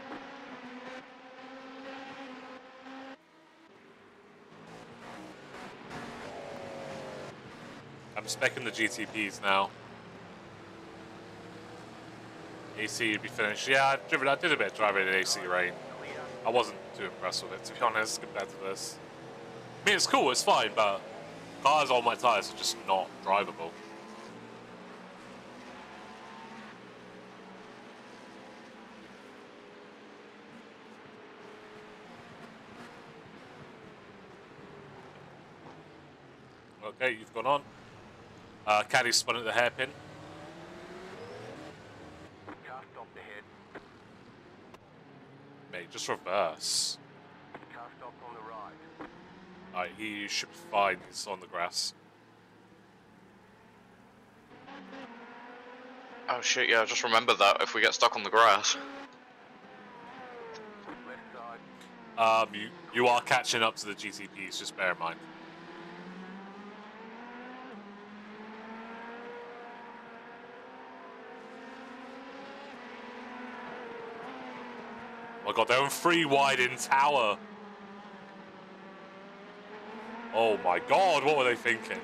Speaker 1: I'm specking the GTPs now. AC would be finished. Yeah, I did a bit of driving in AC rain. I wasn't too impressed with it, to be honest, compared to this. I mean, it's cool, it's fine, but cars on my tyres are just not drivable. Okay, you've gone on. Caddy spun at the hairpin.
Speaker 3: Car stopped ahead.
Speaker 1: Mate, just reverse.
Speaker 3: Car stopped on the right.
Speaker 1: Alright, he should be fine. He's on the grass.
Speaker 4: Oh shit, yeah, just remember that if we get stuck on the grass.
Speaker 3: Left side.
Speaker 1: You are catching up to the GTPs, just bear in mind. Oh my god, they're on 3 wide in tower. Oh my god, what were they thinking?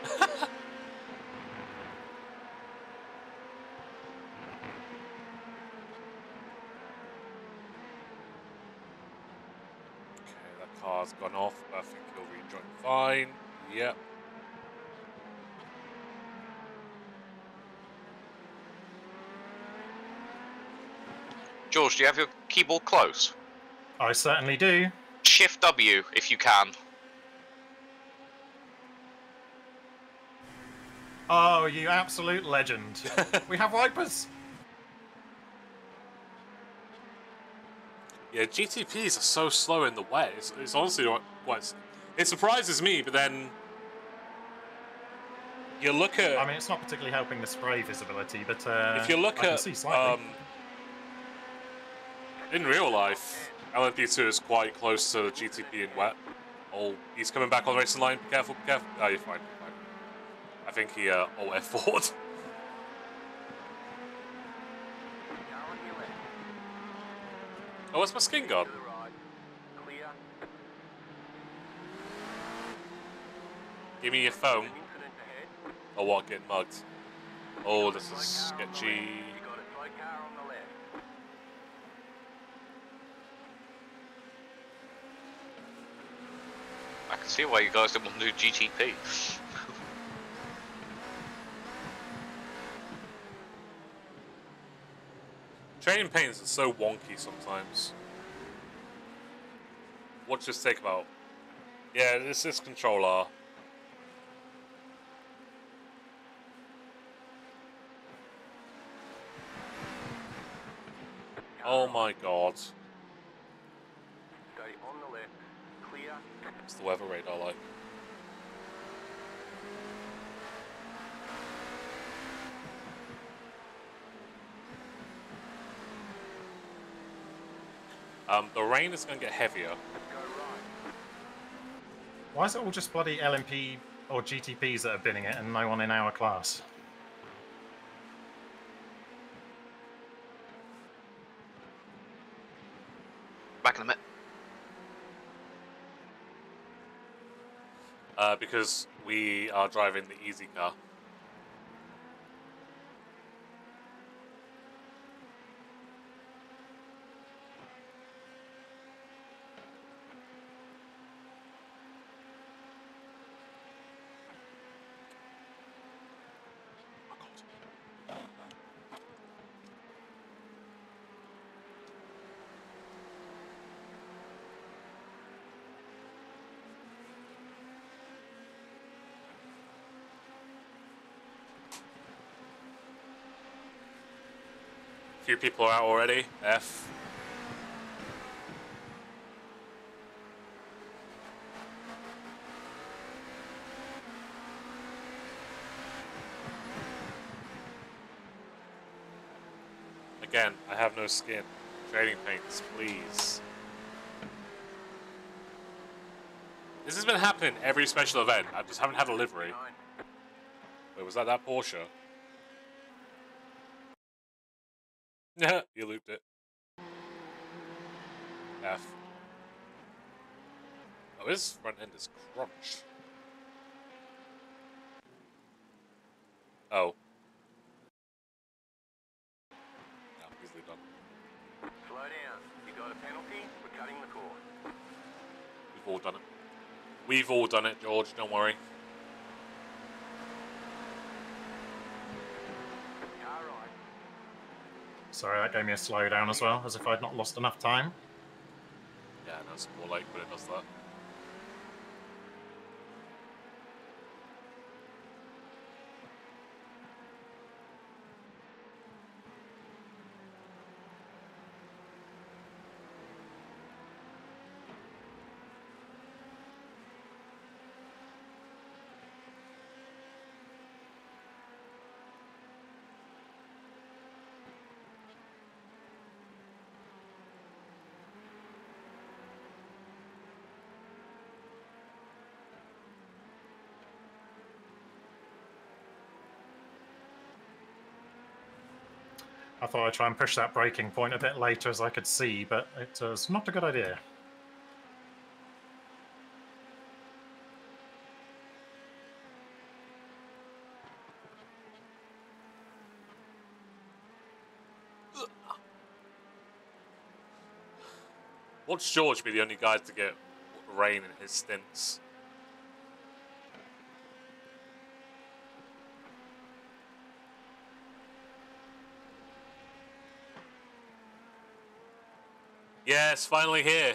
Speaker 1: Okay, that car's gone off, but I think he'll rejoin fine. Yep.
Speaker 4: George, do you have your keyboard close?
Speaker 2: I certainly do.
Speaker 4: Shift W if you can.
Speaker 2: Oh, you absolute legend. We have wipers.
Speaker 1: Yeah, GTPs are so slow in the wet. It's honestly quite. It surprises me, but then you look at.
Speaker 2: I mean, it's not particularly helping the spray visibility, but
Speaker 1: if you look
Speaker 2: I can
Speaker 1: at
Speaker 2: see slightly.
Speaker 1: in real life, LMP2 is quite close to the GTP in wet. Oh, he's coming back on the racing line. Be careful, be careful. Oh, you're fine. You're fine. I think he F4'd.
Speaker 3: Car on your left.
Speaker 1: Oh, where's my skin gone?
Speaker 3: To the right. Clear.
Speaker 1: Give me your phone.
Speaker 3: An incident ahead.
Speaker 1: Oh, what? Getting mugged. Oh, this is
Speaker 3: Slow car on the
Speaker 1: sketchy.
Speaker 3: left. You got a slow car on the left.
Speaker 4: I can see why you guys didn't want to do GTP.
Speaker 1: Training pains are so wonky sometimes. Watch this take about. Yeah, this is Control R. Oh my god.
Speaker 3: Stay on the left. Clear.
Speaker 1: What's the weather radar like? The rain is going to get heavier.
Speaker 3: Go right.
Speaker 2: Why is it all just bloody LMP or GTPs that are binning it and no one in our class?
Speaker 4: Back in a minute.
Speaker 1: Because we are driving the easy car. A few people are out already. F. Again, I have no skin. Trading paints, please. This has been happening every special event. I just haven't had a livery. Wait, was that Porsche? Yeah, you looped it. F. Oh, his front end is crunched. Oh. No, easily done.
Speaker 3: Slow down. You got a penalty? We're cutting the course.
Speaker 1: We've all done it. We've all done it, George. Don't worry.
Speaker 3: Car right.
Speaker 2: Sorry, that gave me a slowdown as well, as if I'd not lost enough time.
Speaker 1: Yeah, no, it's more like when it does that.
Speaker 2: I thought I'd try and push that braking point a bit later as I could see, but it was not a good idea.
Speaker 1: Watch George be the only guy to get rain in his stints. Yeah, it's finally here,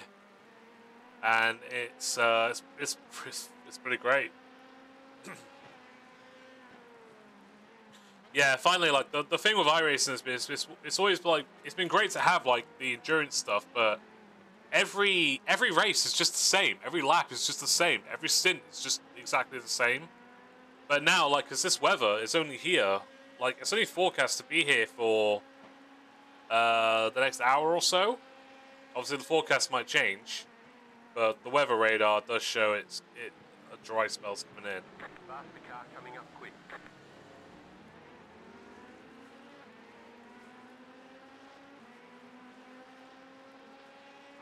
Speaker 1: and it's pretty great. Yeah, finally, like the thing with iRacing is it's always like it's been great to have like the endurance stuff, but every race is just the same. Every lap is just the same. Every stint is just exactly the same. But now, like, because this weather is only here, like it's only forecast to be here for the next hour or so. Obviously, the forecast might change, but the weather radar does show a dry spell's coming in.
Speaker 3: Faster car coming up quick.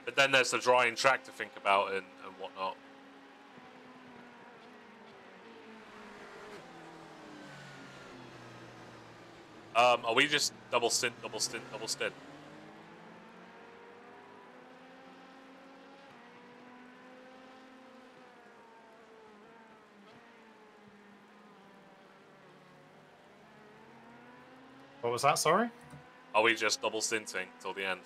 Speaker 1: But then there's the drying track to think about and whatnot. Are we just double stint?
Speaker 2: What was that, sorry?
Speaker 1: Are we just double stinting till the end?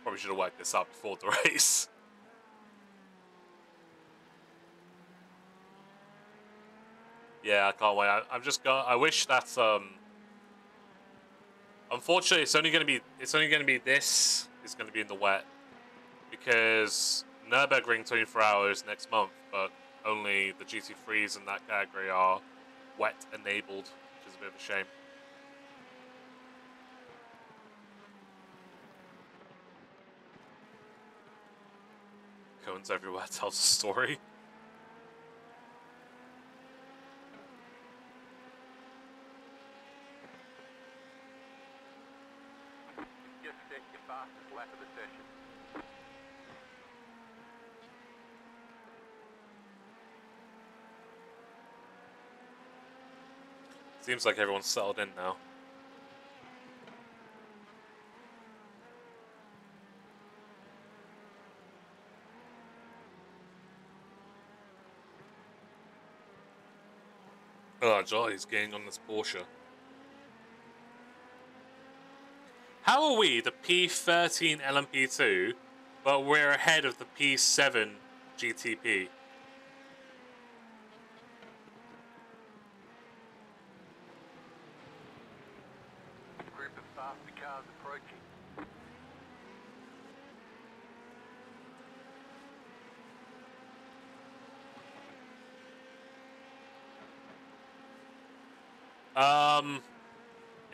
Speaker 1: Probably should have worked this out before the race. Yeah, I can't wait. I'm just going. I wish that. Unfortunately, it's only going to be this is going to be in the wet because Nürburgring 24 hours next month, but only the GT3s in that category are wet enabled, which is a bit of a shame. Cones everywhere tells a story.
Speaker 3: Just set your fastest lap of the session.
Speaker 1: Seems like everyone's settled in now. Oh, Jolly's getting on this Porsche. How are we the P13 LMP2, but we're ahead of the P7 GTP?
Speaker 3: faster cars approaching.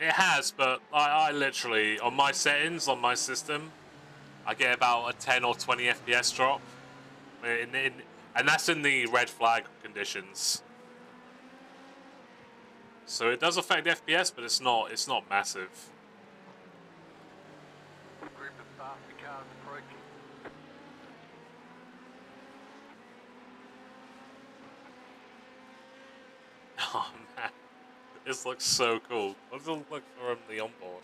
Speaker 1: It has, but I literally, on my settings, on my system, I get about a 10 or 20 FPS drop. And that's in the red flag conditions. So it does affect FPS, but it's not massive.
Speaker 3: Group of faster cars approaching.
Speaker 1: Oh man, this looks so cool. What does it look like from the onboard?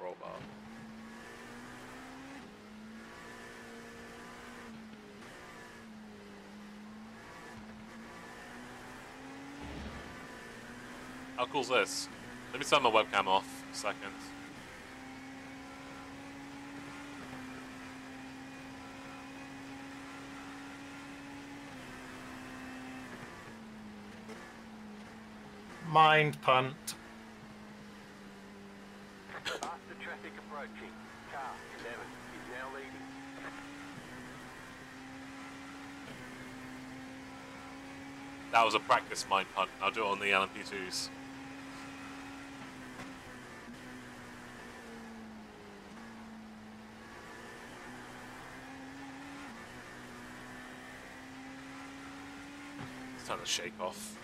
Speaker 1: Robot. How cool is this? Let me turn my webcam off a second.
Speaker 2: Mind punt.
Speaker 3: Faster traffic approaching. Car 11 is now leading.
Speaker 1: That was a practice mind punt. I'll do it on the LMP2s. Let's turn the shake off.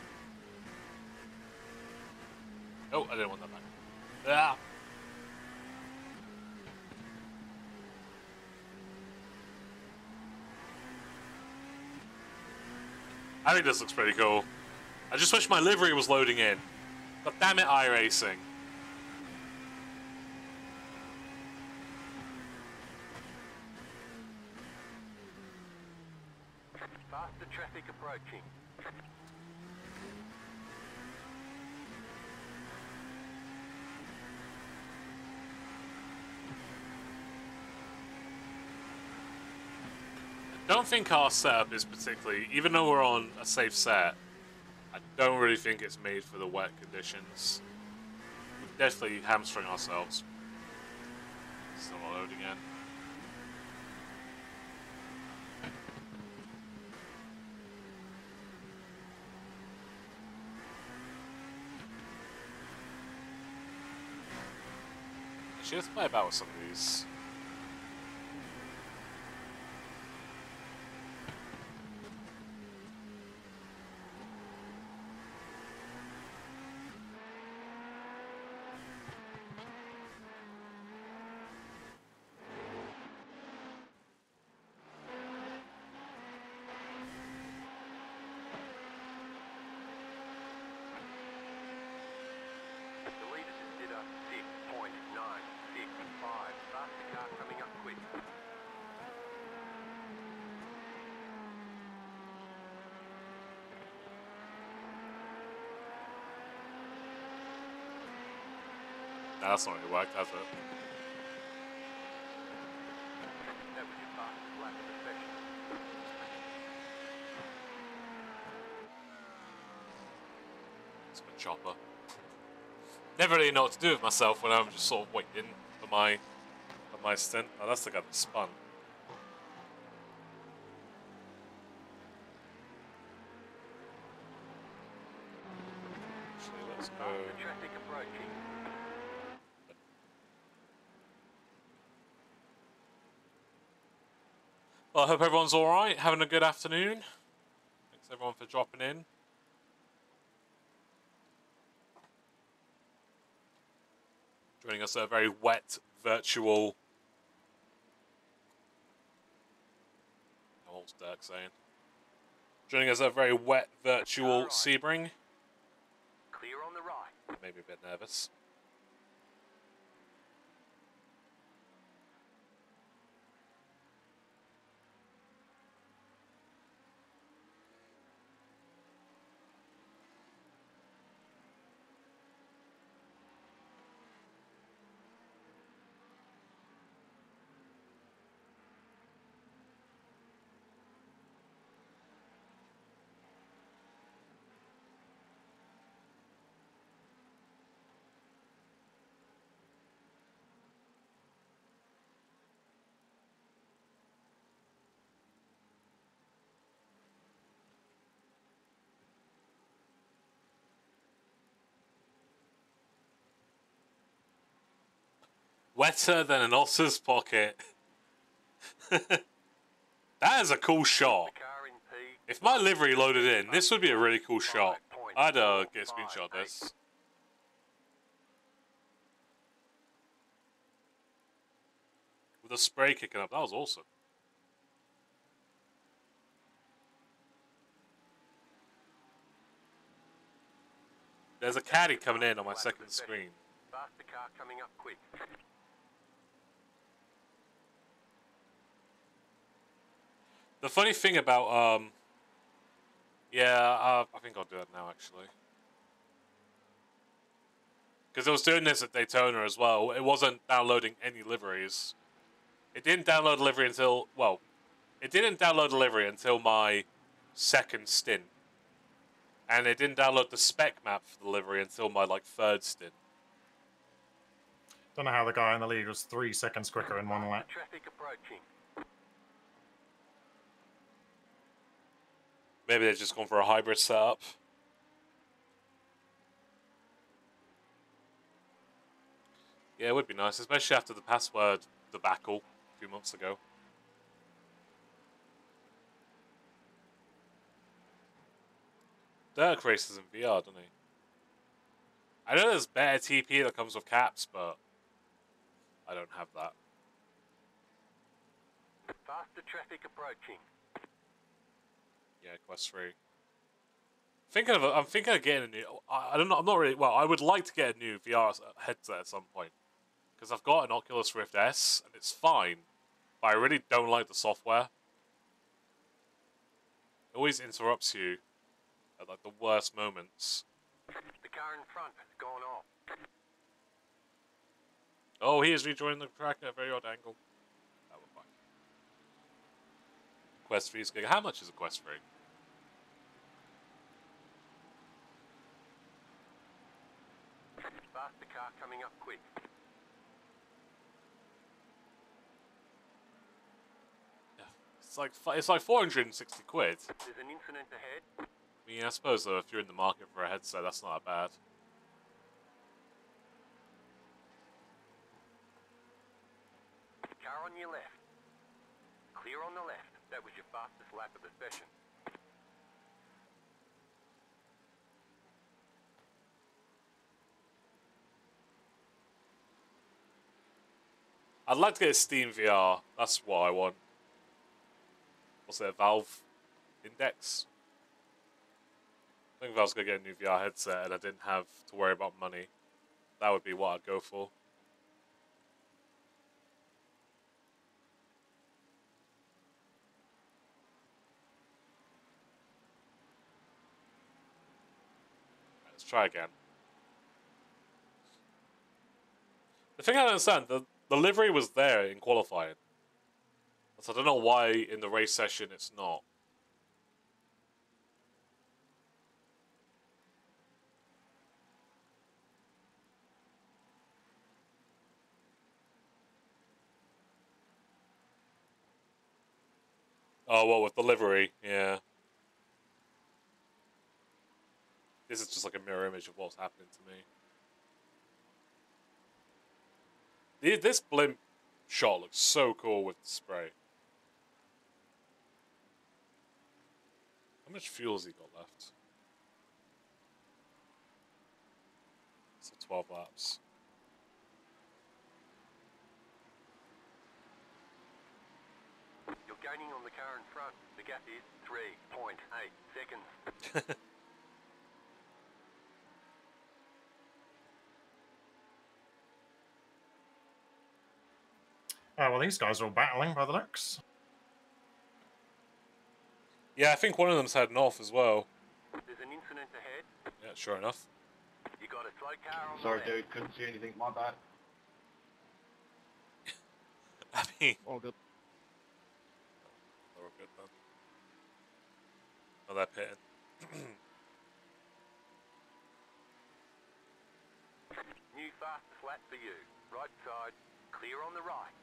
Speaker 1: Oh, I didn't want that back. Ah! I think this looks pretty cool. I just wish my livery was loading in. But damn it, iRacing.
Speaker 3: Faster traffic approaching.
Speaker 1: I don't think our setup is particularly, even though we're on a safe set, I don't really think it's made for the wet conditions. We're definitely hamstring ourselves. Still not loading in. Actually, let's play about with some of these.
Speaker 3: The leaders did a 6.965. Faster car coming up quick.
Speaker 1: Nah, that's not really worked, has it?
Speaker 3: That was your fastest lap of the session.
Speaker 1: It's a chopper. Never really know what to do with myself when I'm just sort of waiting for my stint. Oh, that's the guy that spun. Actually, let's go.
Speaker 3: Faster traffic approaching.
Speaker 1: Well, I hope everyone's alright, having a good afternoon. Thanks everyone for dropping in. Joining us at a very wet virtual. What's Dirk saying? Joining us at a very wet virtual Sebring.
Speaker 3: Clear on the right.
Speaker 1: Maybe a bit nervous. Wetter than an osser's pocket. That is a cool shot.
Speaker 3: The car in P.
Speaker 1: If my livery loaded in, this would be a really cool shot. I'd get a screenshot of this. With the spray kicking up, that was awesome. There's a caddy coming in on my second screen.
Speaker 3: Faster car coming up quick.
Speaker 1: The funny thing about, I think I'll do it now, actually. Because I was doing this at Daytona as well. It wasn't downloading any liveries. It didn't download a livery until, well, it didn't download a livery until my second stint. And it didn't download the spec map for the livery until my, like, third stint.
Speaker 2: Don't know how the guy in the lead was 3 seconds quicker in one lap.
Speaker 3: Traffic approaching.
Speaker 1: Maybe they've just gone for a hybrid setup. Yeah, it would be nice, especially after the password debacle a few months ago. Dirk races in VR, doesn't he? I know there's better TP that comes with caps, but I don't have that.
Speaker 3: Faster traffic approaching.
Speaker 1: Yeah, Quest 3. I'm thinking of getting a new. I don't know. I'm not really. Well, I would like to get a new VR headset at some point because I've got an Oculus Rift S and it's fine, but I really don't like the software. It always interrupts you at like the worst moments.
Speaker 3: The car in front has gone off.
Speaker 1: Oh, he is rejoining the track at a very odd angle. That was fine. Quest 3 is good. How much is a Quest 3?
Speaker 3: Faster car coming up quick.
Speaker 1: It's like 460 quid.
Speaker 3: There's an incident ahead.
Speaker 1: I mean, I suppose though, if you're in the market for a headset, that's not that bad.
Speaker 3: Car on your left. Clear on the left. That was your fastest lap of the session.
Speaker 1: I'd like to get a Steam VR. That's what I want. What's it, Valve Index? I think if I was going to get a new VR headset and I didn't have to worry about money, that would be what I'd go for. Right, let's try again. The thing I don't understand, the livery was there in qualifying. So I don't know why in the race session it's not. Oh, well, with the livery, yeah. This is just like a mirror image of what's happening to me. This blimp shot looks so cool with the spray. How much fuel has he got left? So 12 laps.
Speaker 3: You're gaining on the car in front. The gap is 3.8 seconds.
Speaker 2: Oh, well, these guys are all battling by the looks.
Speaker 1: Yeah, I think one of them's heading off as well.
Speaker 3: There's an incident ahead.
Speaker 1: Yeah, sure enough.
Speaker 3: You got a slow car on
Speaker 5: Sorry,
Speaker 3: the left.
Speaker 5: dude, couldn't see anything. My bad.
Speaker 1: I mean,
Speaker 5: All good.
Speaker 1: they're all good then. Oh, they're pitting.
Speaker 3: New fastest lap for you. Right side. Clear on the right.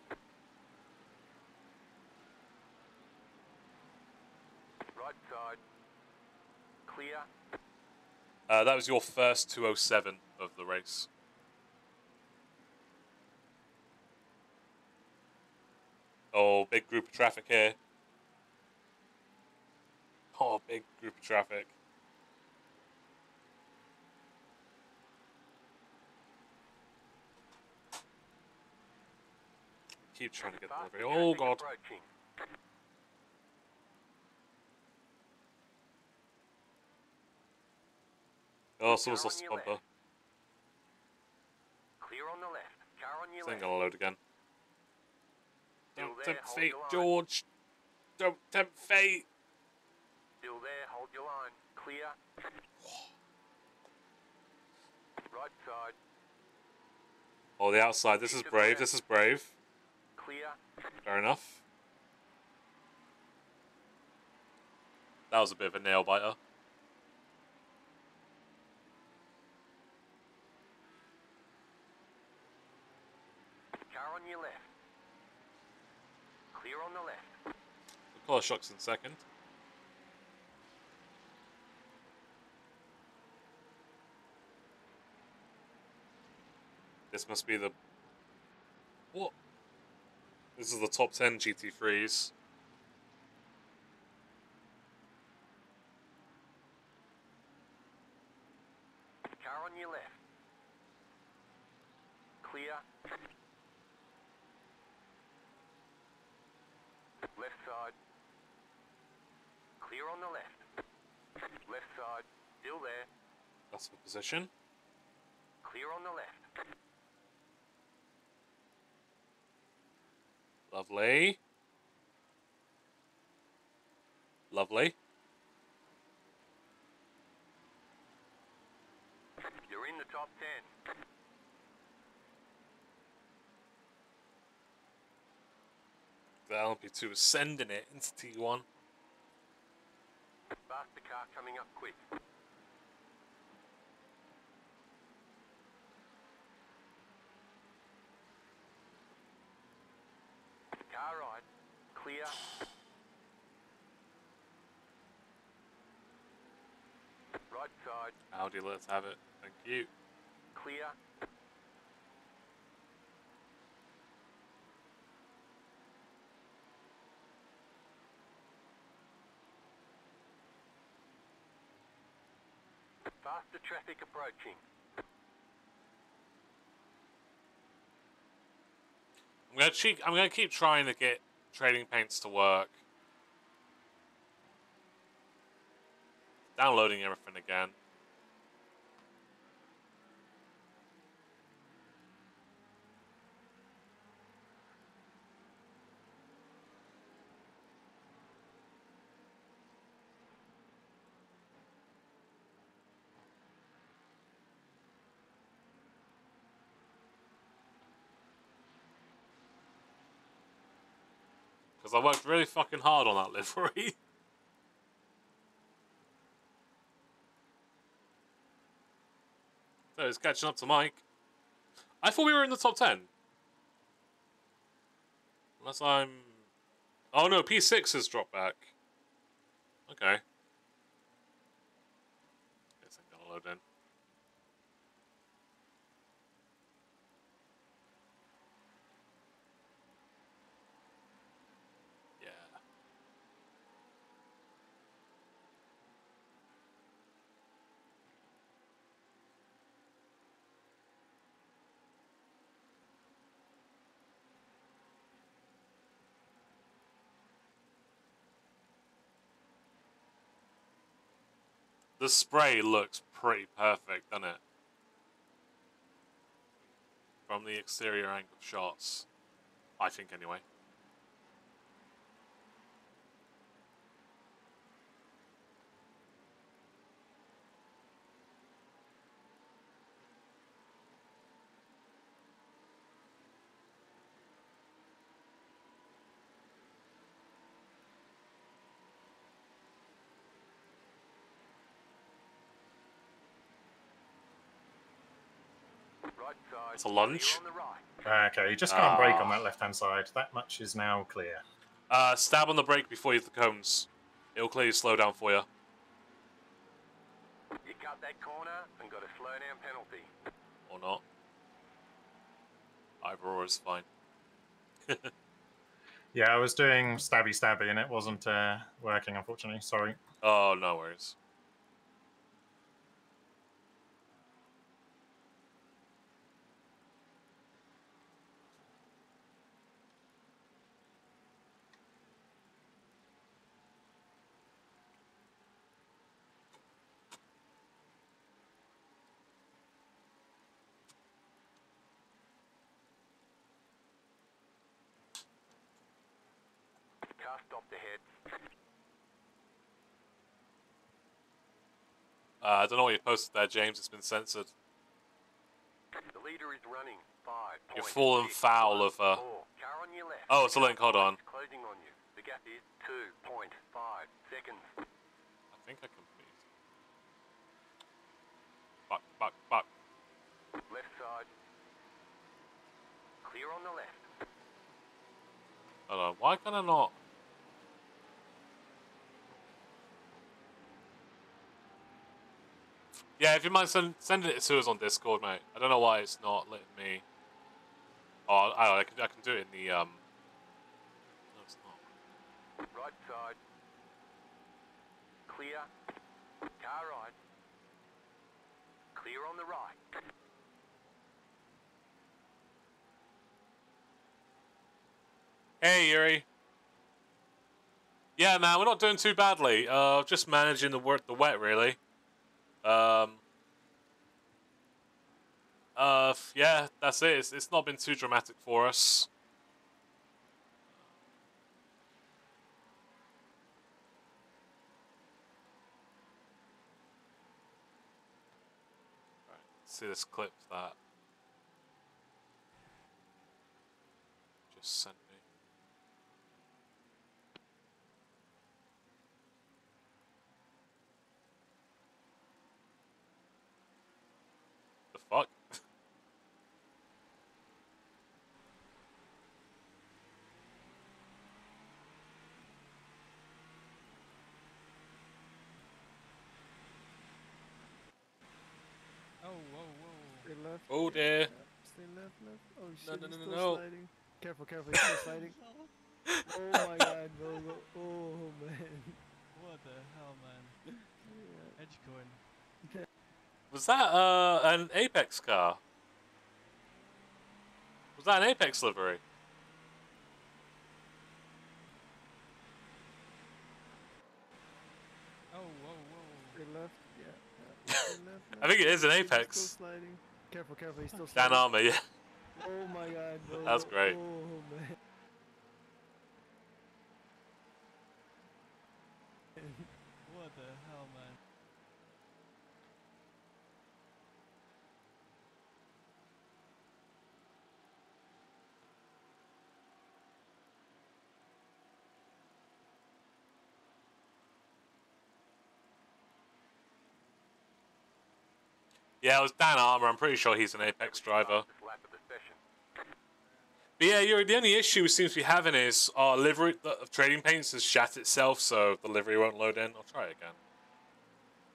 Speaker 3: Right side. Clear.
Speaker 1: That was your first 207 of the race. Oh, big group of traffic here. Oh, big group of traffic. Keep trying to get delivery. Oh god.
Speaker 3: Approaching.
Speaker 1: Oh, someone's lost the bumper.
Speaker 3: Clear on the left. Car on your
Speaker 1: This ain't
Speaker 3: left.
Speaker 1: gonna load again.
Speaker 3: Still
Speaker 1: Don't
Speaker 3: there,
Speaker 1: tempt
Speaker 3: hold
Speaker 1: fate,
Speaker 3: your line.
Speaker 1: George. Don't tempt fate.
Speaker 3: Still there, hold your line. Clear. Right side.
Speaker 1: Oh, the outside. This is brave. This is brave.
Speaker 3: Clear.
Speaker 1: Fair enough. That was a bit of a nail biter.
Speaker 3: Car on your left. Clear on the left.
Speaker 1: We'll call a shocks in a second. This must be the... What? This is the top 10 GT3s.
Speaker 3: Car on your left. Clear. Left side. Clear on the left. Left side. Still there.
Speaker 1: That's the position.
Speaker 3: Clear on the left.
Speaker 1: Lovely. Lovely.
Speaker 3: You're in the top 10.
Speaker 1: The LMP2 is sending it into T1.
Speaker 3: Faster car coming up quick. Car right. Clear. Right side.
Speaker 1: Audi, let's have it. Thank you.
Speaker 3: Clear. Faster traffic approaching.
Speaker 1: I'm gonna keep trying to get trading paints to work. Downloading everything again. Because I worked really fucking hard on that livery. So it's catching up to Mike. I thought we were in the top 10. Unless I'm... Oh no, P6 has dropped back. Okay. This ain't gonna load in. Yeah. The spray looks pretty perfect, doesn't it? From the exterior angle shots. I think, anyway.
Speaker 3: Right side.
Speaker 1: It's a lunge.
Speaker 3: Clear on the right.
Speaker 2: Okay, you just can't brake on that left-hand side. That much is now clear.
Speaker 1: Stab on the brake before you hit the cones. It'll clearly slow down for you.
Speaker 3: You cut that corner and got a slow down penalty.
Speaker 1: Or not. Either or is fine.
Speaker 2: Yeah, I was doing stabby and it wasn't working, unfortunately. Sorry.
Speaker 1: Oh, no worries.
Speaker 3: Car stopped ahead.
Speaker 1: I don't know what you posted there, James. It's been censored.
Speaker 3: The leader is running. 5.
Speaker 1: You're falling foul of.
Speaker 3: 4. Car on your left.
Speaker 1: Oh, it's a link. Hold on.
Speaker 3: Closing on you. The gap is 2.5 seconds.
Speaker 1: I think I can beat. Fuck.
Speaker 3: Left side. Clear on the left.
Speaker 1: Hold on. Why can I not? Yeah, if you mind sending it to us on Discord, mate. I don't know why it's not letting me. Oh, I can do it in the No, it's not.
Speaker 3: Right side. Clear. Car right. Clear on the right.
Speaker 1: Hey, Yuri. Yeah, man, we're not doing too badly. Just managing the wet, really. Yeah, that's it. It's not been too dramatic for us. Right, let's see this clip that just sent me. The fuck?
Speaker 5: Oh, whoa, whoa.
Speaker 6: Stay left.
Speaker 1: Oh dear.
Speaker 6: Stay left. Oh
Speaker 1: No,
Speaker 6: shit,
Speaker 1: no,
Speaker 6: he's
Speaker 1: no,
Speaker 6: still
Speaker 1: no.
Speaker 6: sliding. Careful, he's still sliding. Oh my god, no. Oh man.
Speaker 5: What the hell, man?
Speaker 6: Yeah.
Speaker 5: Edge coin.
Speaker 1: Was that an Apex car? Was that an Apex livery?
Speaker 5: Oh, whoa, whoa.
Speaker 6: Stay left. Yeah. Stay left.
Speaker 1: I think it is an
Speaker 6: He's
Speaker 1: Apex.
Speaker 6: still sliding. Careful, he's still
Speaker 1: Dan
Speaker 6: sliding.
Speaker 1: Armour, yeah.
Speaker 6: Oh my god, no.
Speaker 1: That's great.
Speaker 6: Oh man.
Speaker 5: What the hell, man?
Speaker 1: Yeah, it was Dan Armour. I'm pretty sure he's an Apex driver.
Speaker 3: Lap of the session.
Speaker 1: But yeah, the only issue we seem to be having is our livery of trading paints has shat itself, so the livery won't load in. I'll try it again.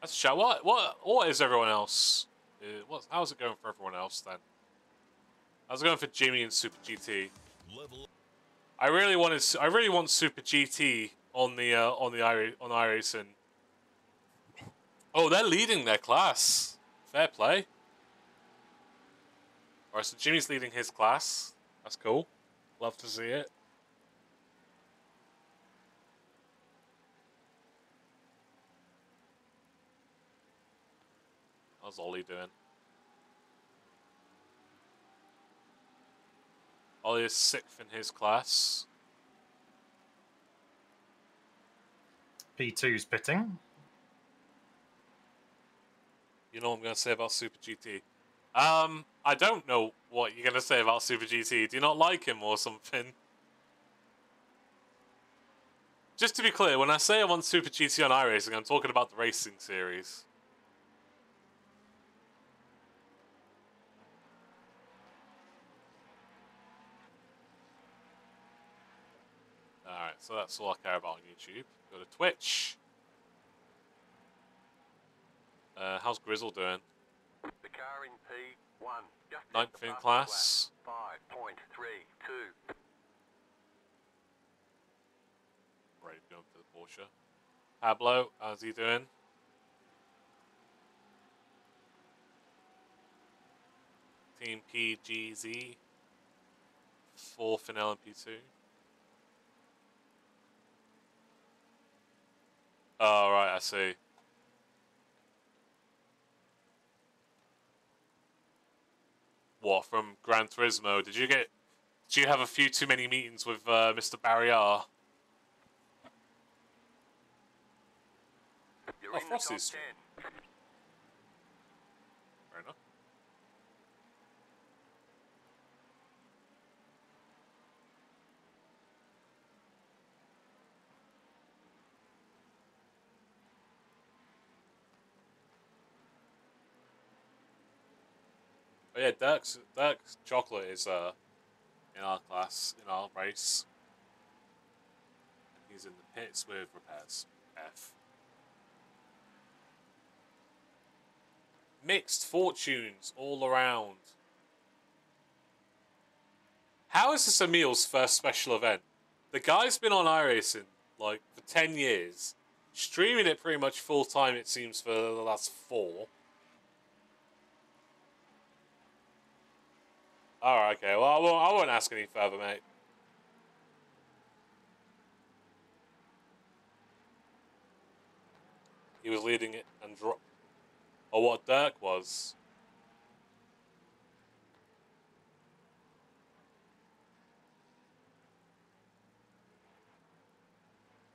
Speaker 1: That's a shout. What is everyone else? How's it going for everyone else then? How's it going for Jimmy and Super GT? I really want Super GT on iRacing. Oh, they're leading their class. Fair play. Alright, so Jimmy's leading his class. That's cool. Love to see it. How's Ollie doing? Ollie is 6th in his class.
Speaker 2: P2's pitting.
Speaker 1: You know what I'm going to say about Super GT? I don't know what you're going to say about Super GT. Do you not like him or something? Just to be clear, when I say I want Super GT on iRacing, I'm talking about the racing series. Alright, so that's all I care about on YouTube. Go to Twitch. How's Grizzle doing?
Speaker 3: The car in P1. Just
Speaker 1: 9th in class.
Speaker 3: 5.32.
Speaker 1: ready to go into the Porsche. Pablo, how's he doing? Team PGZ. 4th in LMP2. Oh, right, I see. What, from Gran Turismo? Did you have a few too many meetings with Mr. Barrier?
Speaker 3: You're
Speaker 1: Oh,
Speaker 3: in the top
Speaker 1: Frosty's
Speaker 3: 10.
Speaker 1: fair enough. Oh yeah, Dirk's chocolate is in our class, in our race. And he's in the pits with repairs. F. Mixed fortunes all around. How is this Emil's first special event? The guy's been on iRacing like for 10 years, streaming it pretty much full time. It seems for the last 4. All right, okay. Well, I won't ask any further, mate. He was leading it and or what Dirk was.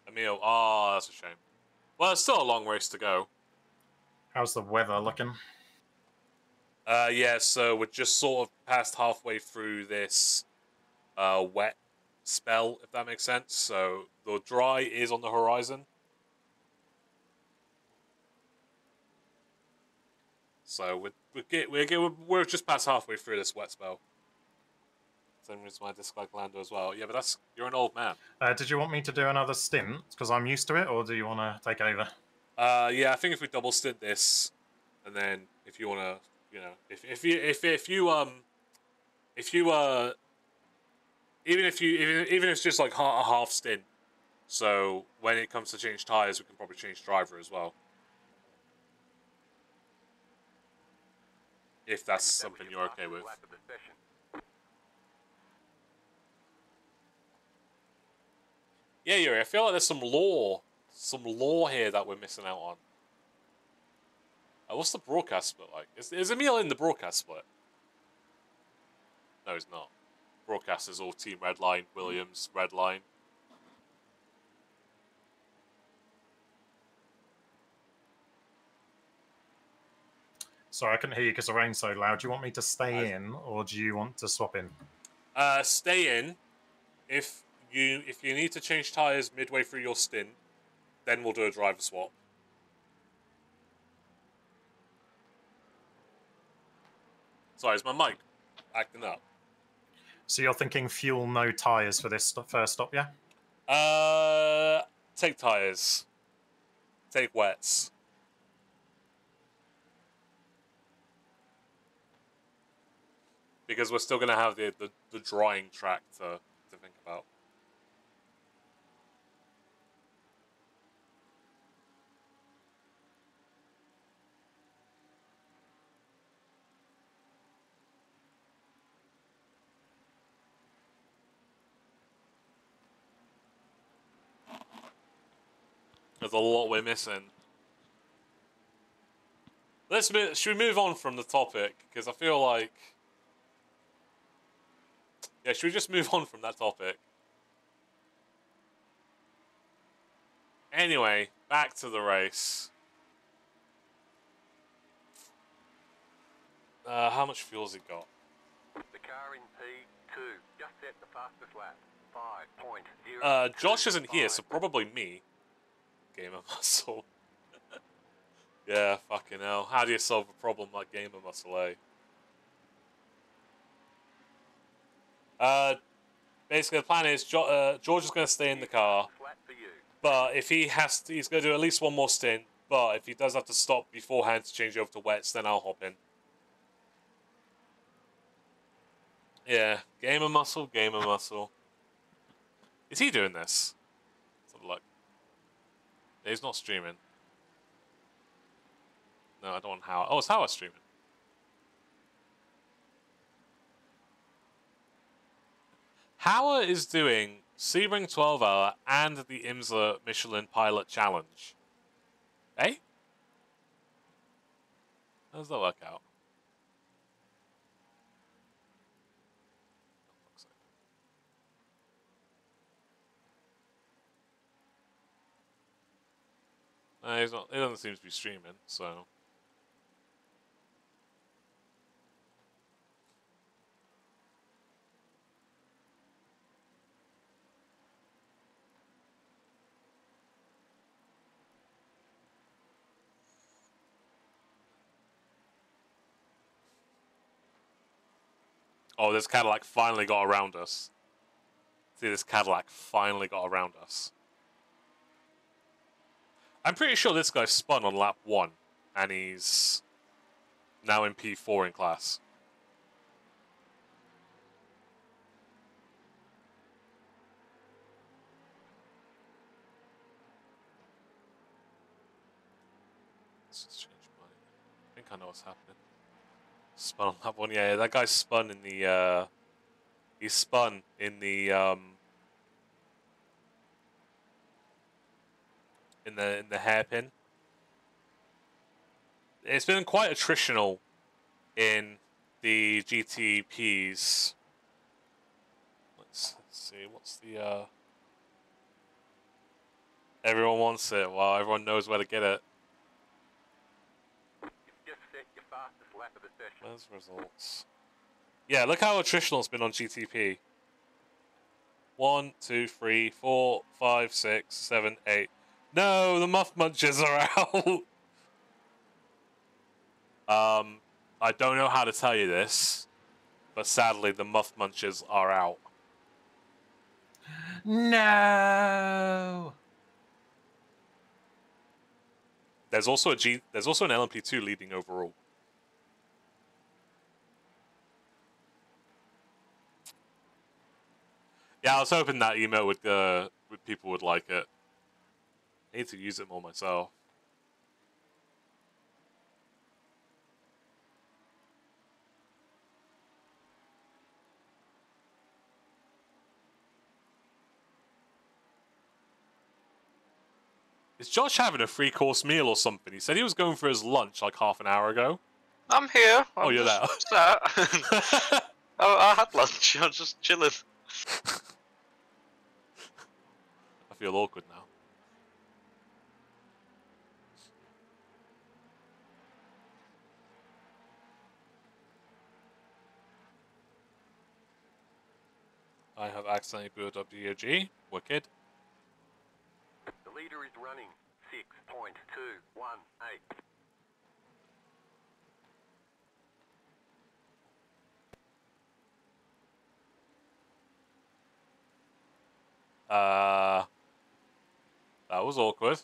Speaker 1: Emil, that's a shame. Well, it's still a long race to go.
Speaker 2: How's the weather looking?
Speaker 1: Yeah, so we're just sort of past halfway through this wet spell, if that makes sense. So the dry is on the horizon. So we're just past halfway through this wet spell. Same reason why I dislike Lando as well. Yeah, but you're an old man.
Speaker 2: Did you want me to do another stint because I'm used to it, or do you want to take over?
Speaker 1: Yeah, I think if we double stint this, and then if you wanna, if you even if it's just like a half stint, so when it comes to change tires, we can probably change driver as well. If that's something you're okay with. Yeah, Yuri, I feel like there's some lore here that we're missing out on. What's the broadcast split like? Is Emil in the broadcast split? No, he's not. Broadcast is all Team Redline, Williams, Redline.
Speaker 2: Sorry, I couldn't hear you because the rain's so loud. Do you want me to stay in, or do you want to swap in?
Speaker 1: Stay in. If you need to change tires midway through your stint, then we'll do a driver swap. Sorry, is my mic acting up?
Speaker 2: So you're thinking fuel, no tyres for this first stop, yeah?
Speaker 1: Take tires. Take wets. Because we're still going to have the drying track to think about. There's a lot we're missing. Should we move on from the topic? Because I feel like... Yeah, should we just move on from that topic? Anyway, back to the race. How much fuel's he got?
Speaker 3: The car in P2 just set the fastest lap. 5.0.
Speaker 1: Josh isn't here, so probably me. Gamer Muscle. Yeah, fucking hell. How do you solve a problem like Gamer Muscle, eh? Basically, the plan is George is going to stay in the car, but if he has to, he's going to do at least one more stint. But if he does have to stop beforehand to change over to wets, then I'll hop in. Yeah, Gamer Muscle, Gamer Muscle. Is he doing this? Let's have a look. He's not streaming. No, I don't want Howard. Oh, it's Howard streaming. Howard is doing Sebring 12 Hour and the IMSA Michelin Pilot Challenge. Eh? How does that work out? He's not. He doesn't seem to be streaming, so. Oh, this Cadillac finally got around us. See, this Cadillac finally got around us. I'm pretty sure this guy spun on lap 1, and he's now in P4 in class. Let's just change mine. I think I know what's happening. Spun on lap 1, yeah, that guy spun in the, he spun in the, in the hairpin. It's been quite attritional in the GTPs. Let's see, what's the everyone wants it, well, everyone knows where to get it.
Speaker 3: Just set your fastest lap of the session.
Speaker 1: Where's results? Yeah, look how attritional it's been on GTP. 1, 2, 3, 4, 5, 6, 7, 8. No, the Muff Munchers are out. I don't know how to tell you this, but sadly the Muff Munchers are out.
Speaker 2: No.
Speaker 1: There's also an LMP2 leading overall. Yeah, I was hoping that email would people would like it. I need to use it more myself. Is Josh having a 3-course meal or something? He said he was going for his lunch like half an hour ago.
Speaker 4: I'm here.
Speaker 1: Oh, you're there.
Speaker 4: Sat. I had lunch. I'm just chilling.
Speaker 1: I feel awkward now. I have accidentally booted up DOG. Wicked.
Speaker 3: The leader is running 6.218.
Speaker 1: That was awkward.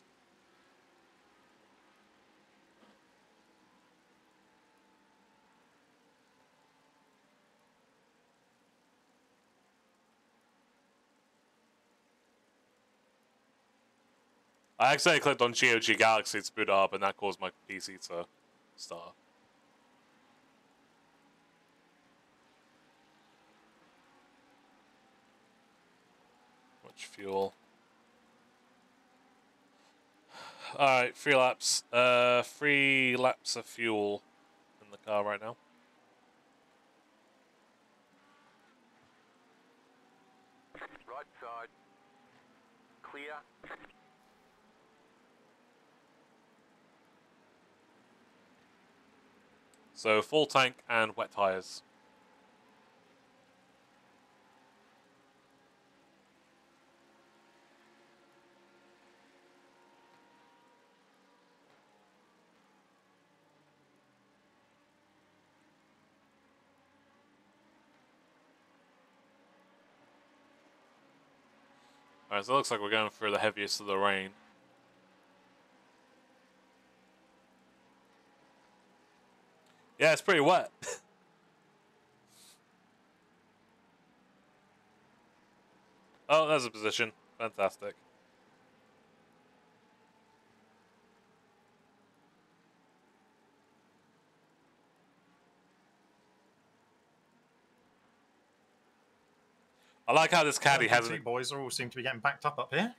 Speaker 1: I accidentally clicked on GOG Galaxy to boot it up, and that caused my PC to start. Much fuel. Alright, 3 laps. 3 laps of fuel in the car right now.
Speaker 3: Right side. Clear.
Speaker 1: So full tank and wet tires. Alright, so it looks like we're going for the heaviest of the rain. Yeah, it's pretty wet. Oh, there's a position. Fantastic. I like how this caddy
Speaker 2: Two
Speaker 1: hasn't.
Speaker 2: boys all seem to be getting backed up here.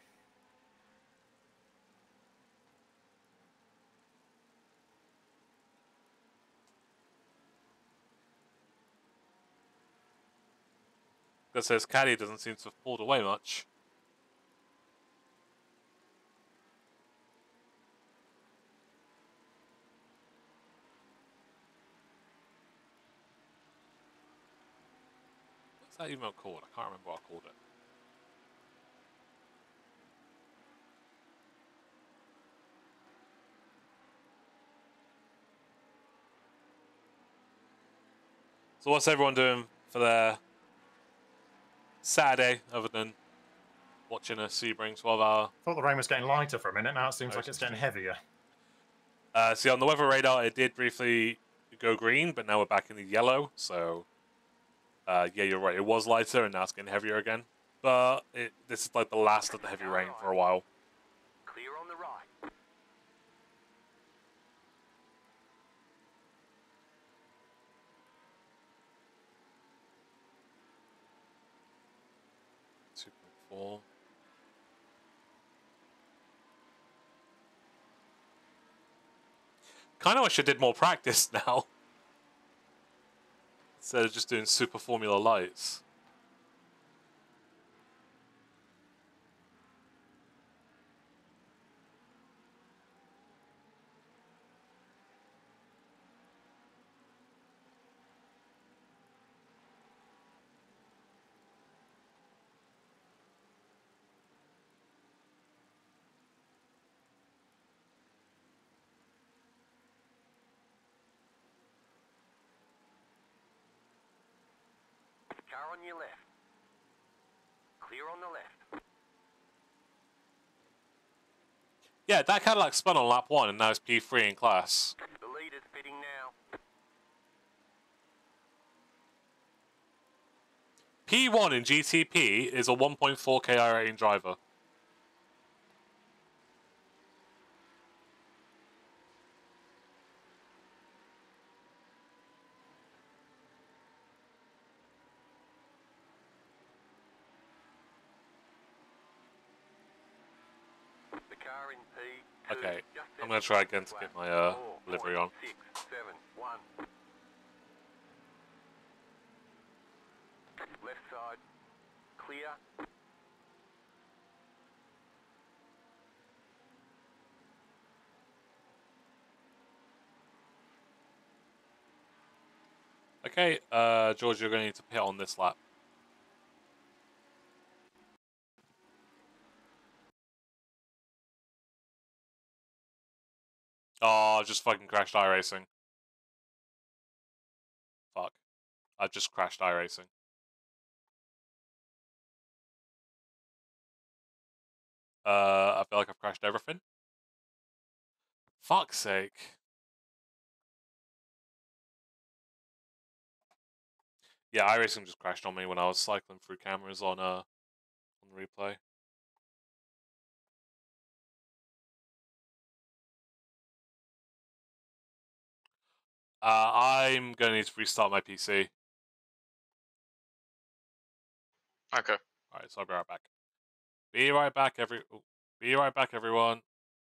Speaker 1: Because his caddy doesn't seem to have pulled away much. What's that emote called? I can't remember what I called it. So what's everyone doing for their Saturday, other than watching a Sebring 12-hour?
Speaker 2: Thought the rain was getting lighter for a minute. Now it seems like it's getting heavier.
Speaker 1: See, on the weather radar, it did briefly go green, but now we're back in the yellow. So, yeah, you're right. It was lighter, and now it's getting heavier again. But this is like the last of the heavy rain for a while.
Speaker 3: Clear on the right.
Speaker 1: Four. Kind of wish I did more practice now. Instead of just doing Super Formula Lights.
Speaker 3: Car on your left. Clear on the left.
Speaker 1: Yeah, that Cadillac spun on lap 1, and now it's P3 in class.
Speaker 3: The leader's pitting now.
Speaker 1: P1 in GTP is a 1.4k iRacing driver.
Speaker 3: The car in P2.
Speaker 1: Okay,
Speaker 3: Just
Speaker 1: I'm going to try again to get my
Speaker 3: 4,
Speaker 1: livery on.
Speaker 3: 6, 7, 1. Left side. Clear.
Speaker 1: Okay, George, you're going to need to pit on this lap. Oh, I just fucking crashed iRacing. Fuck. I just crashed iRacing. I feel like I've crashed everything. Fuck's sake. Yeah, iRacing just crashed on me when I was cycling through cameras on replay. I'm going to need to restart my PC.
Speaker 4: Okay.
Speaker 1: Alright, so I'll be right back. Be right back, everyone.